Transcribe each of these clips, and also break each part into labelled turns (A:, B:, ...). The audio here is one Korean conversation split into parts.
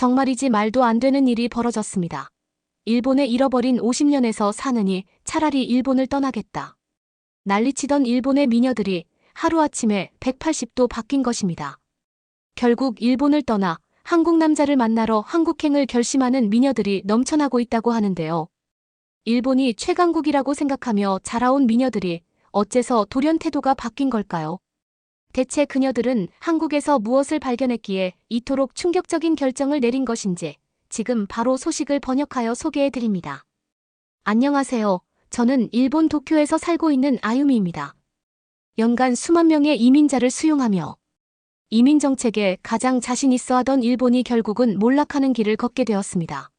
A: 정말이지 말도 안 되는 일이 벌어졌습니다. 일본에 잃어버린 50년에서 사느니 차라리 일본을 떠나겠다. 난리치던 일본의 미녀들이 하루아침에 180도 바뀐 것입니다. 결국 일본을 떠나 한국 남자를 만나러 한국행을 결심하는 미녀들이 넘쳐나고 있다고 하는데요. 일본이 최강국이라고 생각하며 자라온 미녀들이 어째서 돌연 태도가 바뀐 걸까요? 대체 그녀들은 한국에서 무엇을 발견했기에 이토록 충격적인 결정을 내린 것인지 지금 바로 소식을 번역하여 소개해드립니다. 안녕하세요. 저는 일본 도쿄에서 살고 있는 아유미입니다. 연간 수만 명의 이민자를 수용하며 이민 정책에 가장 자신 있어 하던 일본이 결국은 몰락하는 길을 걷게 되었습니다.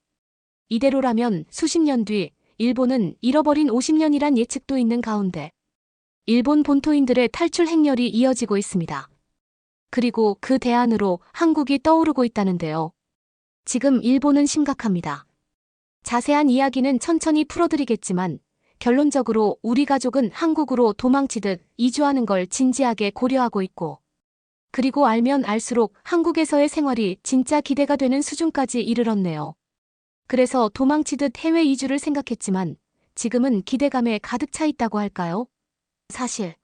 A: 이대로라면 수십 년 뒤 일본은 잃어버린 50년이란 예측도 있는 가운데 일본 본토인들의 탈출 행렬이 이어지고 있습니다. 그리고 그 대안으로 한국이 떠오르고 있다는데요. 지금 일본은 심각합니다. 자세한 이야기는 천천히 풀어드리겠지만 결론적으로 우리 가족은 한국으로 도망치듯 이주하는 걸 진지하게 고려하고 있고 그리고 알면 알수록 한국에서의 생활이 진짜 기대가 되는 수준까지 이르렀네요. 그래서 도망치듯 해외 이주를 생각했지만 지금은 기대감에 가득 차 있다고 할까요? 사실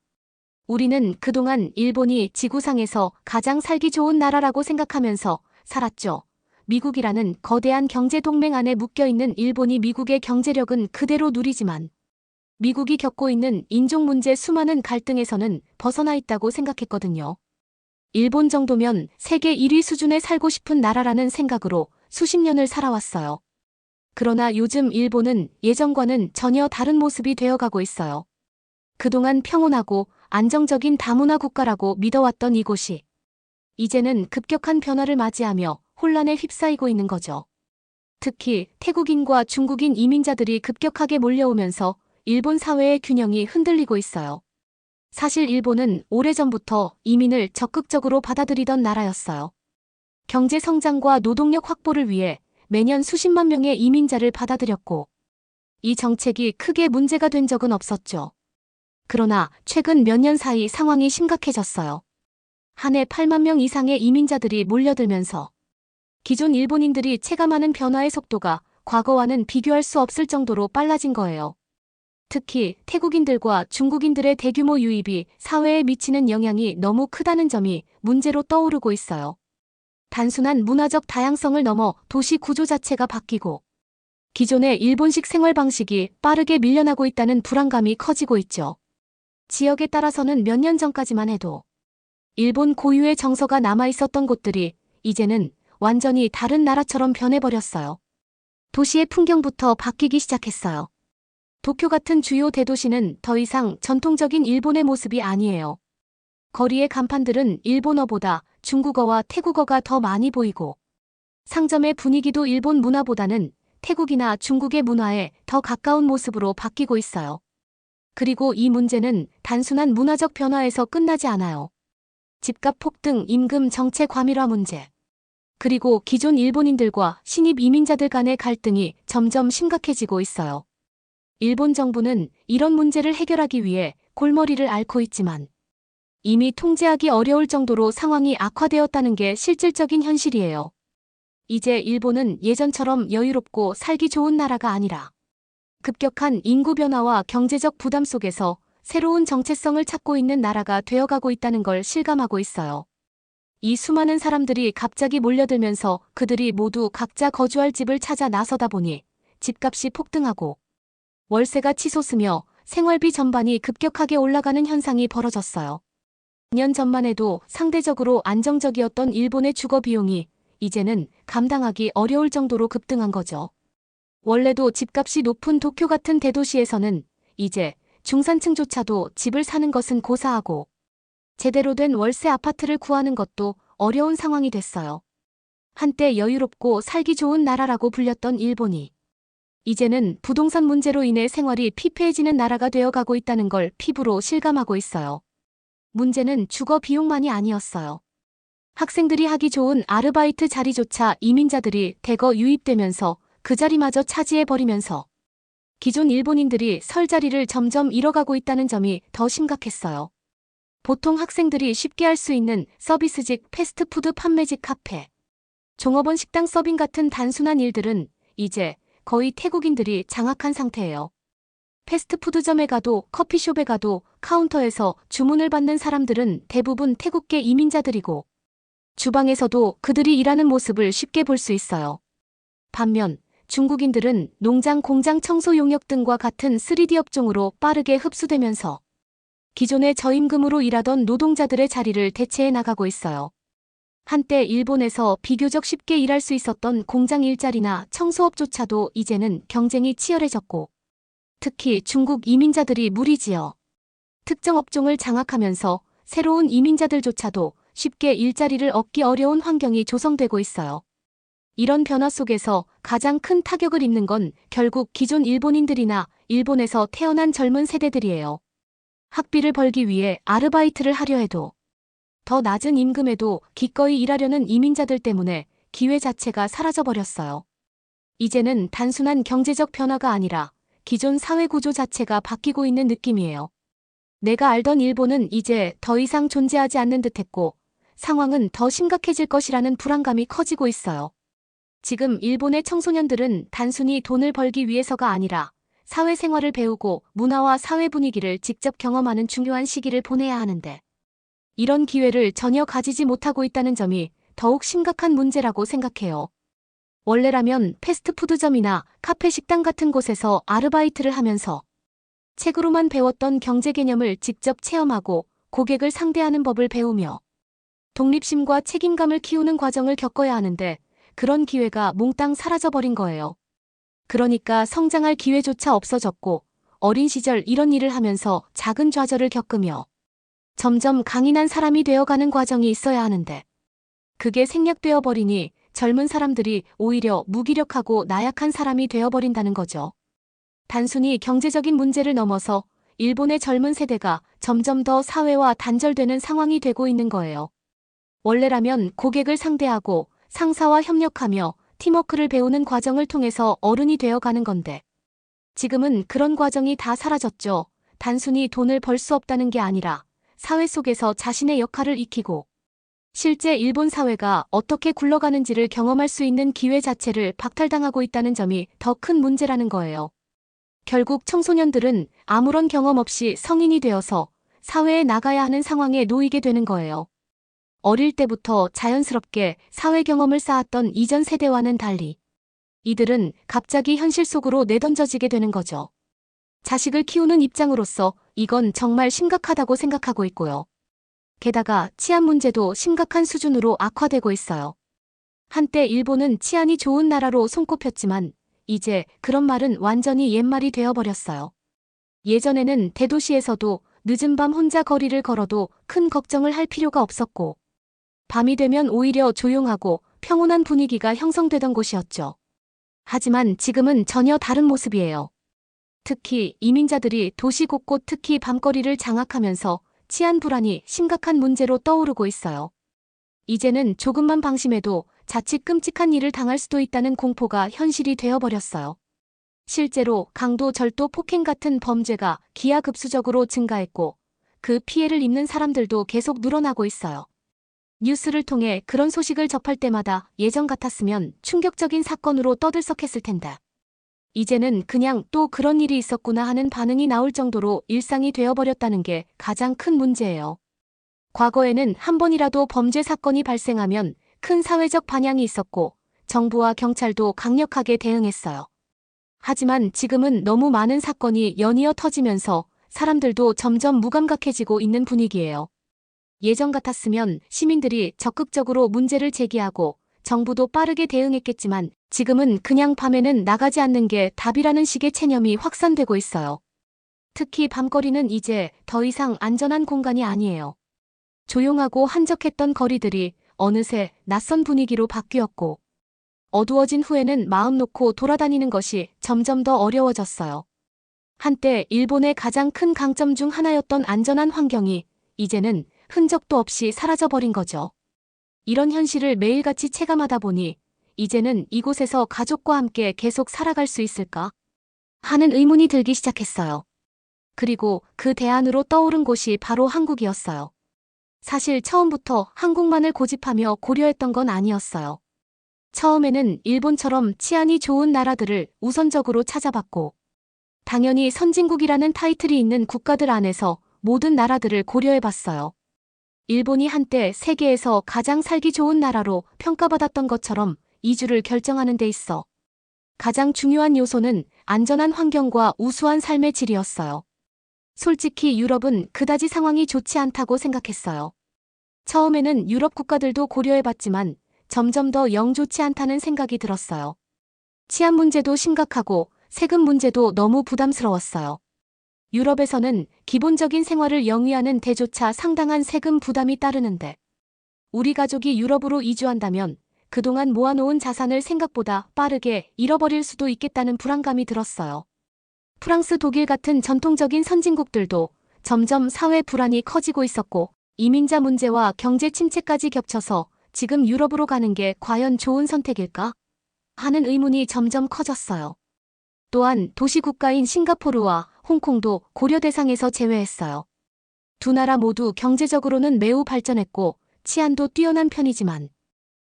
A: 우리는 그동안 일본이 지구상에서 가장 살기 좋은 나라라고 생각하면서 살았죠. 미국이라는 거대한 경제 동맹 안에 묶여있는 일본이 미국의 경제력은 그대로 누리지만 미국이 겪고 있는 인종 문제 수많은 갈등에서는 벗어나 있다고 생각했거든요. 일본 정도면 세계 1위 수준에 살고 싶은 나라라는 생각으로 수십 년을 살아왔어요. 그러나 요즘 일본은 예전과는 전혀 다른 모습이 되어가고 있어요. 그동안 평온하고 안정적인 다문화 국가라고 믿어왔던 이곳이 이제는 급격한 변화를 맞이하며 혼란에 휩싸이고 있는 거죠. 특히 태국인과 중국인 이민자들이 급격하게 몰려오면서 일본 사회의 균형이 흔들리고 있어요. 사실 일본은 오래전부터 이민을 적극적으로 받아들이던 나라였어요. 경제 성장과 노동력 확보를 위해 매년 수십만 명의 이민자를 받아들였고 이 정책이 크게 문제가 된 적은 없었죠. 그러나 최근 몇 년 사이 상황이 심각해졌어요. 한 해 8만 명 이상의 이민자들이 몰려들면서 기존 일본인들이 체감하는 변화의 속도가 과거와는 비교할 수 없을 정도로 빨라진 거예요. 특히 태국인들과 중국인들의 대규모 유입이 사회에 미치는 영향이 너무 크다는 점이 문제로 떠오르고 있어요. 단순한 문화적 다양성을 넘어 도시 구조 자체가 바뀌고 기존의 일본식 생활 방식이 빠르게 밀려나고 있다는 불안감이 커지고 있죠. 지역에 따라서는 몇 년 전까지만 해도 일본 고유의 정서가 남아있었던 곳들이 이제는 완전히 다른 나라처럼 변해버렸어요. 도시의 풍경부터 바뀌기 시작했어요. 도쿄 같은 주요 대도시는 더 이상 전통적인 일본의 모습이 아니에요. 거리의 간판들은 일본어보다 중국어와 태국어가 더 많이 보이고 상점의 분위기도 일본 문화보다는 태국이나 중국의 문화에 더 가까운 모습으로 바뀌고 있어요. 그리고 이 문제는 단순한 문화적 변화에서 끝나지 않아요. 집값 폭등, 임금 정책 과밀화 문제, 그리고 기존 일본인들과 신입 이민자들 간의 갈등이 점점 심각해지고 있어요. 일본 정부는 이런 문제를 해결하기 위해 골머리를 앓고 있지만 이미 통제하기 어려울 정도로 상황이 악화되었다는 게 실질적인 현실이에요. 이제 일본은 예전처럼 여유롭고 살기 좋은 나라가 아니라 급격한 인구 변화와 경제적 부담 속에서 새로운 정체성을 찾고 있는 나라가 되어가고 있다는 걸 실감하고 있어요. 이 수많은 사람들이 갑자기 몰려들면서 그들이 모두 각자 거주할 집을 찾아 나서다 보니 집값이 폭등하고 월세가 치솟으며 생활비 전반이 급격하게 올라가는 현상이 벌어졌어요. 2년 전만 해도 상대적으로 안정적이었던 일본의 주거 비용이 이제는 감당하기 어려울 정도로 급등한 거죠. 원래도 집값이 높은 도쿄 같은 대도시에서는 이제 중산층조차도 집을 사는 것은 고사하고 제대로 된 월세 아파트를 구하는 것도 어려운 상황이 됐어요. 한때 여유롭고 살기 좋은 나라라고 불렸던 일본이 이제는 부동산 문제로 인해 생활이 피폐해지는 나라가 되어가고 있다는 걸 피부로 실감하고 있어요. 문제는 주거 비용만이 아니었어요. 학생들이 하기 좋은 아르바이트 자리조차 이민자들이 대거 유입되면서 그 자리마저 차지해버리면서 기존 일본인들이 설 자리를 점점 잃어가고 있다는 점이 더 심각했어요. 보통 학생들이 쉽게 할 수 있는 서비스직 패스트푸드 판매직 카페, 종업원 식당 서빙 같은 단순한 일들은 이제 거의 태국인들이 장악한 상태예요. 패스트푸드점에 가도 커피숍에 가도 카운터에서 주문을 받는 사람들은 대부분 태국계 이민자들이고 주방에서도 그들이 일하는 모습을 쉽게 볼 수 있어요. 반면 중국인들은 농장, 공장, 청소 용역 등과 같은 3D 업종으로 빠르게 흡수되면서 기존의 저임금으로 일하던 노동자들의 자리를 대체해 나가고 있어요. 한때 일본에서 비교적 쉽게 일할 수 있었던 공장 일자리나 청소업조차도 이제는 경쟁이 치열해졌고 특히 중국 이민자들이 무리지어 특정 업종을 장악하면서 새로운 이민자들조차도 쉽게 일자리를 얻기 어려운 환경이 조성되고 있어요. 이런 변화 속에서 가장 큰 타격을 입는 건 결국 기존 일본인들이나 일본에서 태어난 젊은 세대들이에요. 학비를 벌기 위해 아르바이트를 하려 해도 더 낮은 임금에도 기꺼이 일하려는 이민자들 때문에 기회 자체가 사라져버렸어요. 이제는 단순한 경제적 변화가 아니라 기존 사회 구조 자체가 바뀌고 있는 느낌이에요. 내가 알던 일본은 이제 더 이상 존재하지 않는 듯했고 상황은 더 심각해질 것이라는 불안감이 커지고 있어요. 지금 일본의 청소년들은 단순히 돈을 벌기 위해서가 아니라 사회생활을 배우고 문화와 사회 분위기를 직접 경험하는 중요한 시기를 보내야 하는데 이런 기회를 전혀 가지지 못하고 있다는 점이 더욱 심각한 문제라고 생각해요. 원래라면 패스트푸드점이나 카페 식당 같은 곳에서 아르바이트를 하면서 책으로만 배웠던 경제 개념을 직접 체험하고 고객을 상대하는 법을 배우며 독립심과 책임감을 키우는 과정을 겪어야 하는데 그런 기회가 몽땅 사라져버린 거예요. 그러니까 성장할 기회조차 없어졌고 어린 시절 이런 일을 하면서 작은 좌절을 겪으며 점점 강인한 사람이 되어가는 과정이 있어야 하는데 그게 생략되어 버리니 젊은 사람들이 오히려 무기력하고 나약한 사람이 되어버린다는 거죠. 단순히 경제적인 문제를 넘어서 일본의 젊은 세대가 점점 더 사회와 단절되는 상황이 되고 있는 거예요. 원래라면 고객을 상대하고 상사와 협력하며 팀워크를 배우는 과정을 통해서 어른이 되어가는 건데 지금은 그런 과정이 다 사라졌죠. 단순히 돈을 벌 수 없다는 게 아니라 사회 속에서 자신의 역할을 익히고 실제 일본 사회가 어떻게 굴러가는지를 경험할 수 있는 기회 자체를 박탈당하고 있다는 점이 더 큰 문제라는 거예요. 결국 청소년들은 아무런 경험 없이 성인이 되어서 사회에 나가야 하는 상황에 놓이게 되는 거예요. 어릴 때부터 자연스럽게 사회 경험을 쌓았던 이전 세대와는 달리 이들은 갑자기 현실 속으로 내던져지게 되는 거죠. 자식을 키우는 입장으로서 이건 정말 심각하다고 생각하고 있고요. 게다가 치안 문제도 심각한 수준으로 악화되고 있어요. 한때 일본은 치안이 좋은 나라로 손꼽혔지만 이제 그런 말은 완전히 옛말이 되어버렸어요. 예전에는 대도시에서도 늦은 밤 혼자 거리를 걸어도 큰 걱정을 할 필요가 없었고 밤이 되면 오히려 조용하고 평온한 분위기가 형성되던 곳이었죠. 하지만 지금은 전혀 다른 모습이에요. 특히 이민자들이 도시 곳곳 특히 밤거리를 장악하면서 치안 불안이 심각한 문제로 떠오르고 있어요. 이제는 조금만 방심해도 자칫 끔찍한 일을 당할 수도 있다는 공포가 현실이 되어버렸어요. 실제로 강도, 절도, 폭행 같은 범죄가 기하급수적으로 증가했고 그 피해를 입는 사람들도 계속 늘어나고 있어요. 뉴스를 통해 그런 소식을 접할 때마다 예전 같았으면 충격적인 사건으로 떠들썩했을 텐데 이제는 그냥 또 그런 일이 있었구나 하는 반응이 나올 정도로 일상이 되어버렸다는 게 가장 큰 문제예요. 과거에는 한 번이라도 범죄 사건이 발생하면 큰 사회적 반향이 있었고 정부와 경찰도 강력하게 대응했어요. 하지만 지금은 너무 많은 사건이 연이어 터지면서 사람들도 점점 무감각해지고 있는 분위기예요. 예전 같았으면 시민들이 적극적으로 문제를 제기하고 정부도 빠르게 대응했겠지만 지금은 그냥 밤에는 나가지 않는 게 답이라는 식의 체념이 확산되고 있어요. 특히 밤거리는 이제 더 이상 안전한 공간이 아니에요. 조용하고 한적했던 거리들이 어느새 낯선 분위기로 바뀌었고 어두워진 후에는 마음 놓고 돌아다니는 것이 점점 더 어려워졌어요. 한때 일본의 가장 큰 강점 중 하나였던 안전한 환경이 이제는 흔적도 없이 사라져버린 거죠. 이런 현실을 매일같이 체감하다 보니 이제는 이곳에서 가족과 함께 계속 살아갈 수 있을까 하는 의문이 들기 시작했어요. 그리고 그 대안으로 떠오른 곳이 바로 한국이었어요. 사실 처음부터 한국만을 고집하며 고려했던 건 아니었어요. 처음에는 일본처럼 치안이 좋은 나라들을 우선적으로 찾아봤고, 당연히 선진국이라는 타이틀이 있는 국가들 안에서 모든 나라들을 고려해봤어요. 일본이 한때 세계에서 가장 살기 좋은 나라로 평가받았던 것처럼 이주를 결정하는 데 있어 가장 중요한 요소는 안전한 환경과 우수한 삶의 질이었어요. 솔직히 유럽은 그다지 상황이 좋지 않다고 생각했어요. 처음에는 유럽 국가들도 고려해봤지만 점점 더 영 좋지 않다는 생각이 들었어요. 치안 문제도 심각하고 세금 문제도 너무 부담스러웠어요. 유럽에서는 기본적인 생활을 영위하는 데조차 상당한 세금 부담이 따르는데 우리 가족이 유럽으로 이주한다면 그동안 모아놓은 자산을 생각보다 빠르게 잃어버릴 수도 있겠다는 불안감이 들었어요. 프랑스, 독일 같은 전통적인 선진국들도 점점 사회 불안이 커지고 있었고 이민자 문제와 경제 침체까지 겹쳐서 지금 유럽으로 가는 게 과연 좋은 선택일까? 하는 의문이 점점 커졌어요. 또한 도시국가인 싱가포르와 홍콩도 고려 대상에서 제외했어요. 두 나라 모두 경제적으로는 매우 발전했고 치안도 뛰어난 편이지만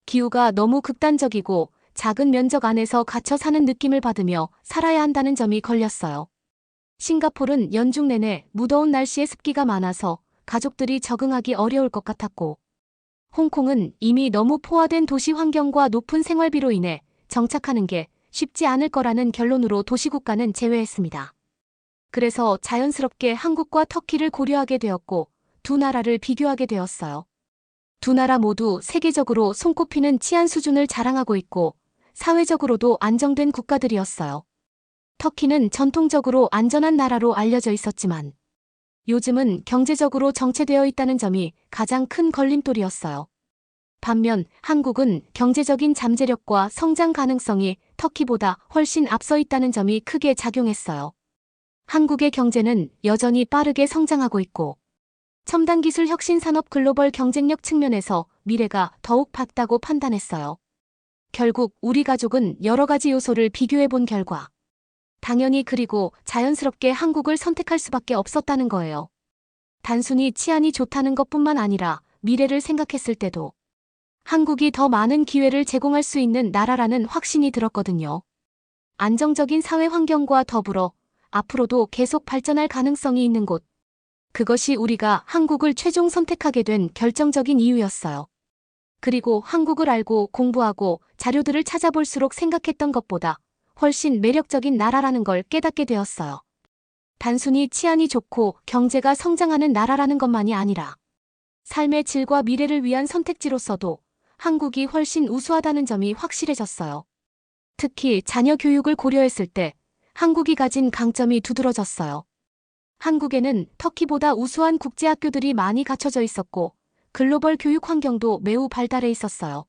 A: 기후가 너무 극단적이고 작은 면적 안에서 갇혀 사는 느낌을 받으며 살아야 한다는 점이 걸렸어요. 싱가포르는 연중 내내 무더운 날씨에 습기가 많아서 가족들이 적응하기 어려울 것 같았고 홍콩은 이미 너무 포화된 도시 환경과 높은 생활비로 인해 정착하는 게 쉽지 않을 거라는 결론으로 도시국가는 제외했습니다. 그래서 자연스럽게 한국과 터키를 고려하게 되었고 두 나라를 비교하게 되었어요. 두 나라 모두 세계적으로 손꼽히는 치안 수준을 자랑하고 있고 사회적으로도 안정된 국가들이었어요. 터키는 전통적으로 안전한 나라로 알려져 있었지만 요즘은 경제적으로 정체되어 있다는 점이 가장 큰 걸림돌이었어요. 반면 한국은 경제적인 잠재력과 성장 가능성이 터키보다 훨씬 앞서 있다는 점이 크게 작용했어요. 한국의 경제는 여전히 빠르게 성장하고 있고 첨단 기술 혁신 산업 글로벌 경쟁력 측면에서 미래가 더욱 밝다고 판단했어요. 결국 우리 가족은 여러 가지 요소를 비교해 본 결과 당연히 그리고 자연스럽게 한국을 선택할 수밖에 없었다는 거예요. 단순히 치안이 좋다는 것뿐만 아니라 미래를 생각했을 때도 한국이 더 많은 기회를 제공할 수 있는 나라라는 확신이 들었거든요. 안정적인 사회 환경과 더불어 앞으로도 계속 발전할 가능성이 있는 곳. 그것이 우리가 한국을 최종 선택하게 된 결정적인 이유였어요. 그리고 한국을 알고 공부하고 자료들을 찾아볼수록 생각했던 것보다 훨씬 매력적인 나라라는 걸 깨닫게 되었어요. 단순히 치안이 좋고 경제가 성장하는 나라라는 것만이 아니라 삶의 질과 미래를 위한 선택지로서도 한국이 훨씬 우수하다는 점이 확실해졌어요. 특히 자녀 교육을 고려했을 때 한국이 가진 강점이 두드러졌어요. 한국에는 터키보다 우수한 국제학교들이 많이 갖춰져 있었고 글로벌 교육 환경도 매우 발달해 있었어요.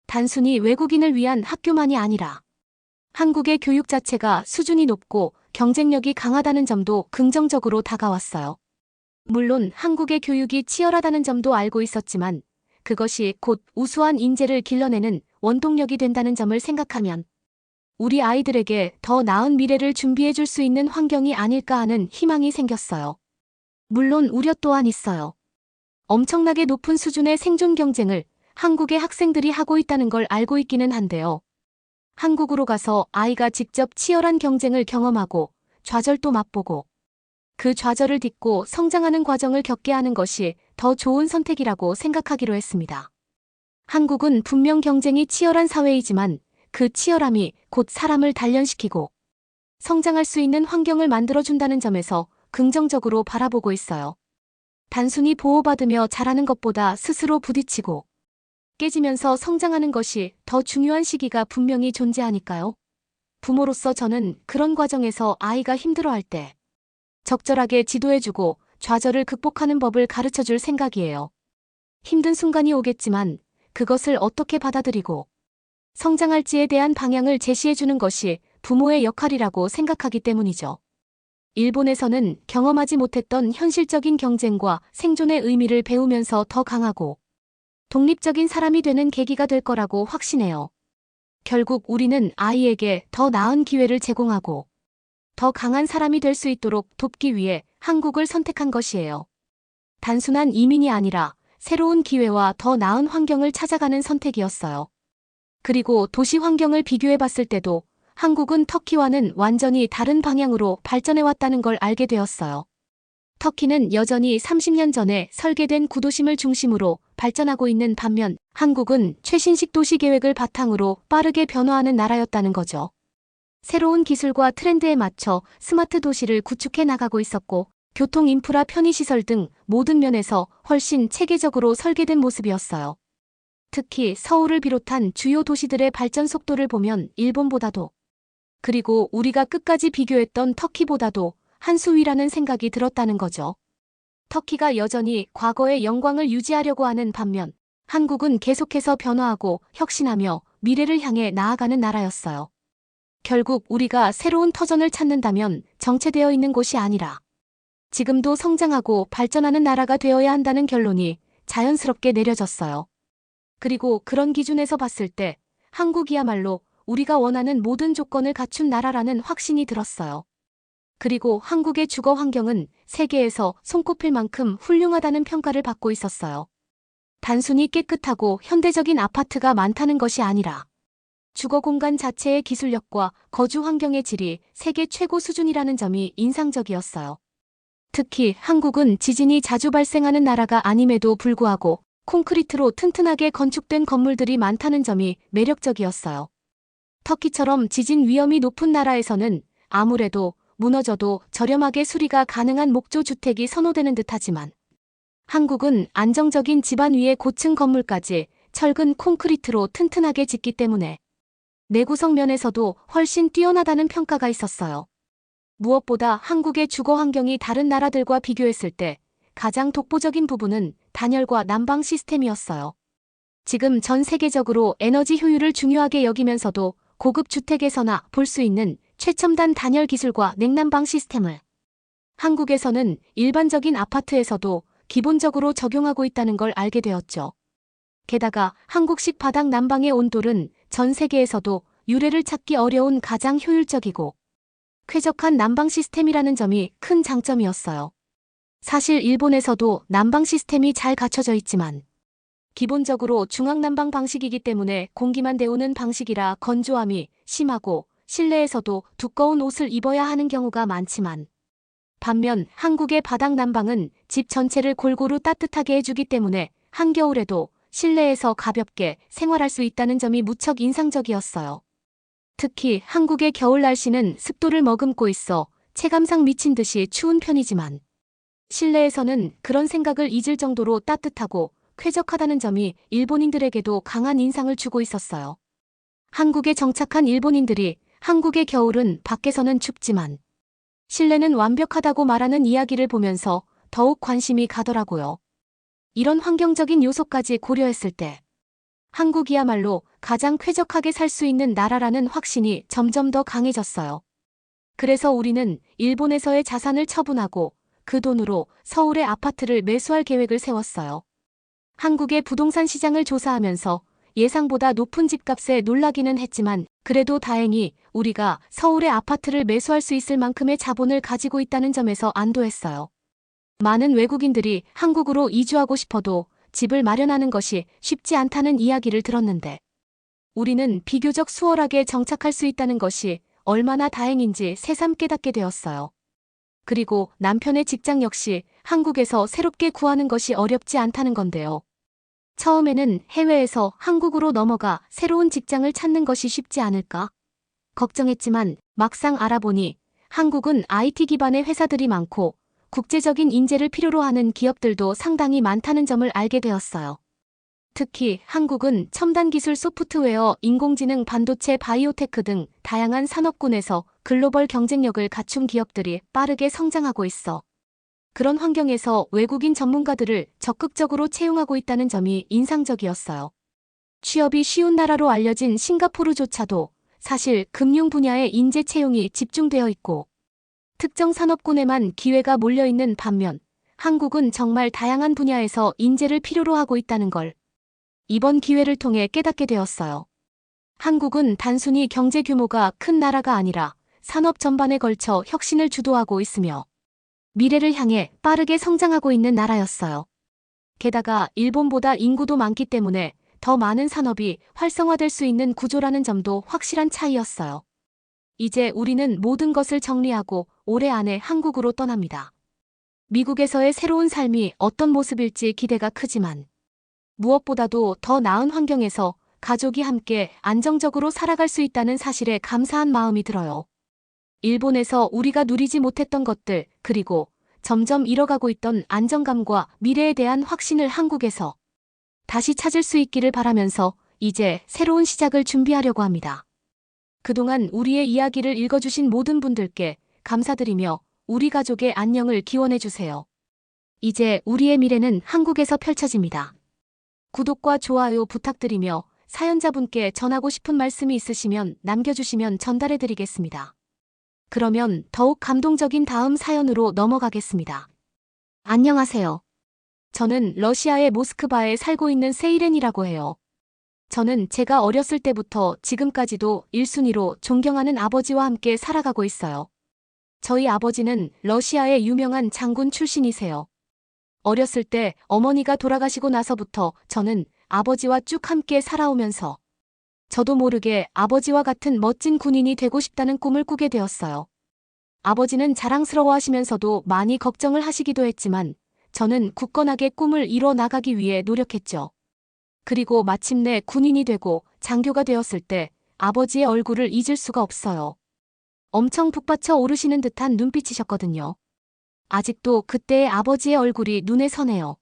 A: 단순히 외국인을 위한 학교만이 아니라 한국의 교육 자체가 수준이 높고 경쟁력이 강하다는 점도 긍정적으로 다가왔어요. 물론 한국의 교육이 치열하다는 점도 알고 있었지만 그것이 곧 우수한 인재를 길러내는 원동력이 된다는 점을 생각하면 우리 아이들에게 더 나은 미래를 준비해 줄 수 있는 환경이 아닐까 하는 희망이 생겼어요. 물론 우려 또한 있어요. 엄청나게 높은 수준의 생존 경쟁을 한국의 학생들이 하고 있다는 걸 알고 있기는 한데요. 한국으로 가서 아이가 직접 치열한 경쟁을 경험하고 좌절도 맛보고 그 좌절을 딛고 성장하는 과정을 겪게 하는 것이 더 좋은 선택이라고 생각하기로 했습니다. 한국은 분명 경쟁이 치열한 사회이지만 그 치열함이 곧 사람을 단련시키고 성장할 수 있는 환경을 만들어준다는 점에서 긍정적으로 바라보고 있어요. 단순히 보호받으며 자라는 것보다 스스로 부딪히고 깨지면서 성장하는 것이 더 중요한 시기가 분명히 존재하니까요. 부모로서 저는 그런 과정에서 아이가 힘들어할 때 적절하게 지도해주고 좌절을 극복하는 법을 가르쳐줄 생각이에요. 힘든 순간이 오겠지만 그것을 어떻게 받아들이고 성장할지에 대한 방향을 제시해주는 것이 부모의 역할이라고 생각하기 때문이죠. 일본에서는 경험하지 못했던 현실적인 경쟁과 생존의 의미를 배우면서 더 강하고 독립적인 사람이 되는 계기가 될 거라고 확신해요. 결국 우리는 아이에게 더 나은 기회를 제공하고 더 강한 사람이 될 수 있도록 돕기 위해 한국을 선택한 것이에요. 단순한 이민이 아니라 새로운 기회와 더 나은 환경을 찾아가는 선택이었어요. 그리고 도시 환경을 비교해 봤을 때도 한국은 터키와는 완전히 다른 방향으로 발전해왔다는 걸 알게 되었어요. 터키는 여전히 30년 전에 설계된 구도심을 중심으로 발전하고 있는 반면 한국은 최신식 도시 계획을 바탕으로 빠르게 변화하는 나라였다는 거죠. 새로운 기술과 트렌드에 맞춰 스마트 도시를 구축해 나가고 있었고 교통 인프라 편의시설 등 모든 면에서 훨씬 체계적으로 설계된 모습이었어요. 특히 서울을 비롯한 주요 도시들의 발전 속도를 보면 일본보다도 그리고 우리가 끝까지 비교했던 터키보다도 한 수 위라는 생각이 들었다는 거죠. 터키가 여전히 과거의 영광을 유지하려고 하는 반면 한국은 계속해서 변화하고 혁신하며 미래를 향해 나아가는 나라였어요. 결국 우리가 새로운 터전을 찾는다면 정체되어 있는 곳이 아니라 지금도 성장하고 발전하는 나라가 되어야 한다는 결론이 자연스럽게 내려졌어요. 그리고 그런 기준에서 봤을 때 한국이야말로 우리가 원하는 모든 조건을 갖춘 나라라는 확신이 들었어요. 그리고 한국의 주거 환경은 세계에서 손꼽힐 만큼 훌륭하다는 평가를 받고 있었어요. 단순히 깨끗하고 현대적인 아파트가 많다는 것이 아니라 주거 공간 자체의 기술력과 거주 환경의 질이 세계 최고 수준이라는 점이 인상적이었어요. 특히 한국은 지진이 자주 발생하는 나라가 아님에도 불구하고 콘크리트로 튼튼하게 건축된 건물들이 많다는 점이 매력적이었어요. 터키처럼 지진 위험이 높은 나라에서는 아무래도 무너져도 저렴하게 수리가 가능한 목조 주택이 선호되는 듯하지만 한국은 안정적인 지반 위에 고층 건물까지 철근 콘크리트로 튼튼하게 짓기 때문에 내구성 면에서도 훨씬 뛰어나다는 평가가 있었어요. 무엇보다 한국의 주거 환경이 다른 나라들과 비교했을 때 가장 독보적인 부분은 단열과 난방 시스템이었어요. 지금 전 세계적으로 에너지 효율을 중요하게 여기면서도 고급 주택에서나 볼 수 있는 최첨단 단열 기술과 냉난방 시스템을 한국에서는 일반적인 아파트에서도 기본적으로 적용하고 있다는 걸 알게 되었죠. 게다가 한국식 바닥 난방의 온돌은 전 세계에서도 유례를 찾기 어려운 가장 효율적이고 쾌적한 난방 시스템이라는 점이 큰 장점이었어요. 사실 일본에서도 난방 시스템이 잘 갖춰져 있지만 기본적으로 중앙난방 방식이기 때문에 공기만 데우는 방식이라 건조함이 심하고 실내에서도 두꺼운 옷을 입어야 하는 경우가 많지만 반면 한국의 바닥 난방은 집 전체를 골고루 따뜻하게 해주기 때문에 한겨울에도 실내에서 가볍게 생활할 수 있다는 점이 무척 인상적이었어요. 특히 한국의 겨울 날씨는 습도를 머금고 있어 체감상 미친 듯이 추운 편이지만 실내에서는 그런 생각을 잊을 정도로 따뜻하고 쾌적하다는 점이 일본인들에게도 강한 인상을 주고 있었어요. 한국에 정착한 일본인들이 한국의 겨울은 밖에서는 춥지만 실내는 완벽하다고 말하는 이야기를 보면서 더욱 관심이 가더라고요. 이런 환경적인 요소까지 고려했을 때 한국이야말로 가장 쾌적하게 살 수 있는 나라라는 확신이 점점 더 강해졌어요. 그래서 우리는 일본에서의 자산을 처분하고 그 돈으로 서울의 아파트를 매수할 계획을 세웠어요. 한국의 부동산 시장을 조사하면서 예상보다 높은 집값에 놀라기는 했지만 그래도 다행히 우리가 서울의 아파트를 매수할 수 있을 만큼의 자본을 가지고 있다는 점에서 안도했어요. 많은 외국인들이 한국으로 이주하고 싶어도 집을 마련하는 것이 쉽지 않다는 이야기를 들었는데 우리는 비교적 수월하게 정착할 수 있다는 것이 얼마나 다행인지 새삼 깨닫게 되었어요. 그리고 남편의 직장 역시 한국에서 새롭게 구하는 것이 어렵지 않다는 건데요. 처음에는 해외에서 한국으로 넘어가 새로운 직장을 찾는 것이 쉽지 않을까 걱정했지만 막상 알아보니 한국은 IT 기반의 회사들이 많고 국제적인 인재를 필요로 하는 기업들도 상당히 많다는 점을 알게 되었어요. 특히 한국은 첨단 기술 소프트웨어, 인공지능, 반도체, 바이오테크 등 다양한 산업군에서 글로벌 경쟁력을 갖춘 기업들이 빠르게 성장하고 있어 그런 환경에서 외국인 전문가들을 적극적으로 채용하고 있다는 점이 인상적이었어요. 취업이 쉬운 나라로 알려진 싱가포르조차도 사실 금융 분야의 인재 채용이 집중되어 있고 특정 산업군에만 기회가 몰려있는 반면 한국은 정말 다양한 분야에서 인재를 필요로 하고 있다는 걸 이번 기회를 통해 깨닫게 되었어요. 한국은 단순히 경제 규모가 큰 나라가 아니라 산업 전반에 걸쳐 혁신을 주도하고 있으며 미래를 향해 빠르게 성장하고 있는 나라였어요. 게다가 일본보다 인구도 많기 때문에 더 많은 산업이 활성화될 수 있는 구조라는 점도 확실한 차이였어요. 이제 우리는 모든 것을 정리하고 올해 안에 한국으로 떠납니다. 미국에서의 새로운 삶이 어떤 모습일지 기대가 크지만 무엇보다도 더 나은 환경에서 가족이 함께 안정적으로 살아갈 수 있다는 사실에 감사한 마음이 들어요. 일본에서 우리가 누리지 못했던 것들, 그리고 점점 잃어가고 있던 안정감과 미래에 대한 확신을 한국에서 다시 찾을 수 있기를 바라면서 이제 새로운 시작을 준비하려고 합니다. 그동안 우리의 이야기를 읽어주신 모든 분들께 감사드리며 우리 가족의 안녕을 기원해주세요. 이제 우리의 미래는 한국에서 펼쳐집니다. 구독과 좋아요 부탁드리며 사연자분께 전하고 싶은 말씀이 있으시면 남겨주시면 전달해드리겠습니다. 그러면 더욱 감동적인 다음 사연으로 넘어가겠습니다. 안녕하세요. 저는 러시아의 모스크바에 살고 있는 세이렌이라고 해요. 저는 제가 어렸을 때부터 지금까지도 1순위로 존경하는 아버지와 함께 살아가고 있어요. 저희 아버지는 러시아의 유명한 장군 출신이세요. 어렸을 때 어머니가 돌아가시고 나서부터 저는 아버지와 쭉 함께 살아오면서 저도 모르게 아버지와 같은 멋진 군인이 되고 싶다는 꿈을 꾸게 되었어요. 아버지는 자랑스러워하시면서도 많이 걱정을 하시기도 했지만 저는 굳건하게 꿈을 이뤄 나가기 위해 노력했죠. 그리고 마침내 군인이 되고 장교가 되었을 때 아버지의 얼굴을 잊을 수가 없어요. 엄청 북받쳐 오르시는 듯한 눈빛이셨거든요. 아직도 그때의 아버지의 얼굴이 눈에 선해요.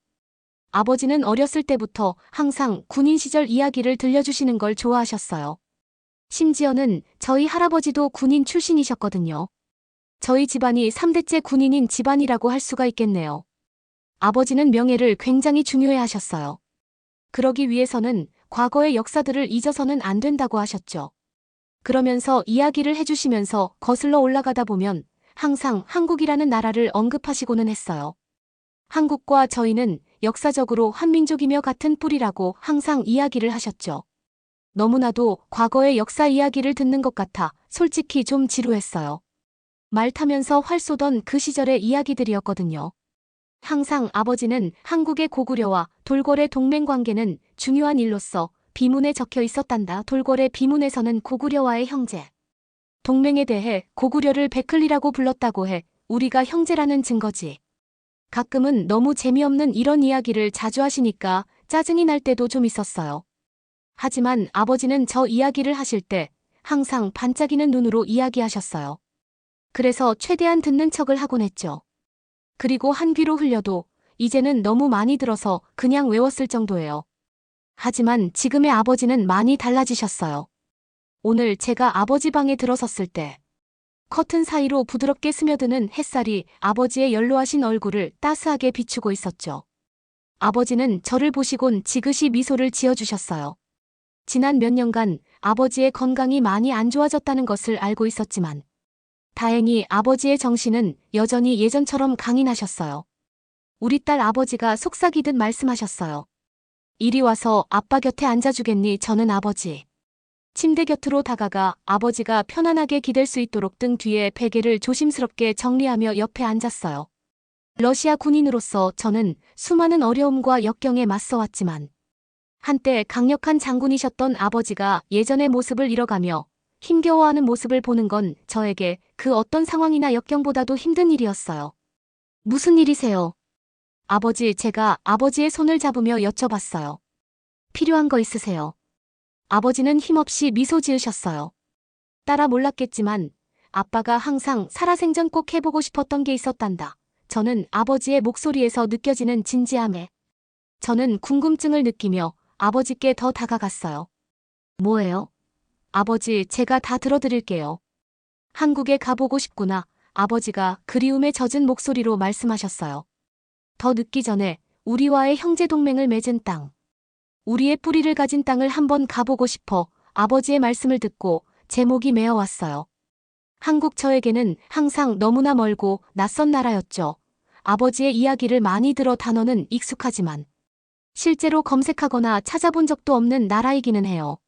A: 아버지는 어렸을 때부터 항상 군인 시절 이야기를 들려주시는 걸 좋아하셨어요. 심지어는 저희 할아버지도 군인 출신이셨거든요. 저희 집안이 3대째 군인인 집안이라고 할 수가 있겠네요. 아버지는 명예를 굉장히 중요해 하셨어요. 그러기 위해서는 과거의 역사들을 잊어서는 안 된다고 하셨죠. 그러면서 이야기를 해주시면서 거슬러 올라가다 보면 항상 한국이라는 나라를 언급하시고는 했어요. 한국과 저희는 역사적으로 한민족이며 같은 뿌리라고 항상 이야기를 하셨죠. 너무나도 과거의 역사 이야기를 듣는 것 같아 솔직히 좀 지루했어요. 말 타면서 활 쏘던 그 시절의 이야기들이었거든요. 항상 아버지는 한국의 고구려와 돌궐의 동맹 관계는 중요한 일로서 비문에 적혀 있었단다. 돌궐의 비문에서는 고구려와의 형제 동맹에 대해 고구려를 백클리라고 불렀다고 해. 우리가 형제라는 증거지. 가끔은 너무 재미없는 이런 이야기를 자주 하시니까 짜증이 날 때도 좀 있었어요. 하지만 아버지는 저 이야기를 하실 때 항상 반짝이는 눈으로 이야기하셨어요. 그래서 최대한 듣는 척을 하곤 했죠. 그리고 한 귀로 흘려도 이제는 너무 많이 들어서 그냥 외웠을 정도예요. 하지만 지금의 아버지는 많이 달라지셨어요. 오늘 제가 아버지 방에 들어섰을 때 커튼 사이로 부드럽게 스며드는 햇살이 아버지의 연로하신 얼굴을 따스하게 비추고 있었죠. 아버지는 저를 보시곤 지그시 미소를 지어주셨어요. 지난 몇 년간 아버지의 건강이 많이 안 좋아졌다는 것을 알고 있었지만 다행히 아버지의 정신은 여전히 예전처럼 강인하셨어요. 우리 딸 아버지가 속삭이듯 말씀하셨어요. 이리 와서 아빠 곁에 앉아주겠니? 저는 아버지 침대 곁으로 다가가 아버지가 편안하게 기댈 수 있도록 등 뒤에 베개를 조심스럽게 정리하며 옆에 앉았어요. 러시아 군인으로서 저는 수많은 어려움과 역경에 맞서왔지만 한때 강력한 장군이셨던 아버지가 예전의 모습을 잃어가며 힘겨워하는 모습을 보는 건 저에게 그 어떤 상황이나 역경보다도 힘든 일이었어요. 무슨 일이세요? 아버지, 제가 아버지의 손을 잡으며 여쭤봤어요. 필요한 거 있으세요? 아버지는 힘없이 미소 지으셨어요. 따라 몰랐겠지만 아빠가 항상 살아생전 꼭 해보고 싶었던 게 있었단다. 저는 아버지의 목소리에서 느껴지는 진지함에 저는 궁금증을 느끼며 아버지께 더 다가갔어요. 뭐예요? 아버지, 제가 다 들어드릴게요. 한국에 가보고 싶구나. 아버지가 그리움에 젖은 목소리로 말씀하셨어요. 더 늦기 전에 우리와의 형제 동맹을 맺은 땅, 우리의 뿌리를 가진 땅을 한번 가보고 싶어 아버지의 말씀을 듣고 제 목이 메어왔어요. 한국 저에게는 항상 너무나 멀고 낯선 나라였죠. 아버지의 이야기를 많이 들어 단어는 익숙하지만 실제로 검색하거나 찾아본 적도 없는 나라이기는 해요.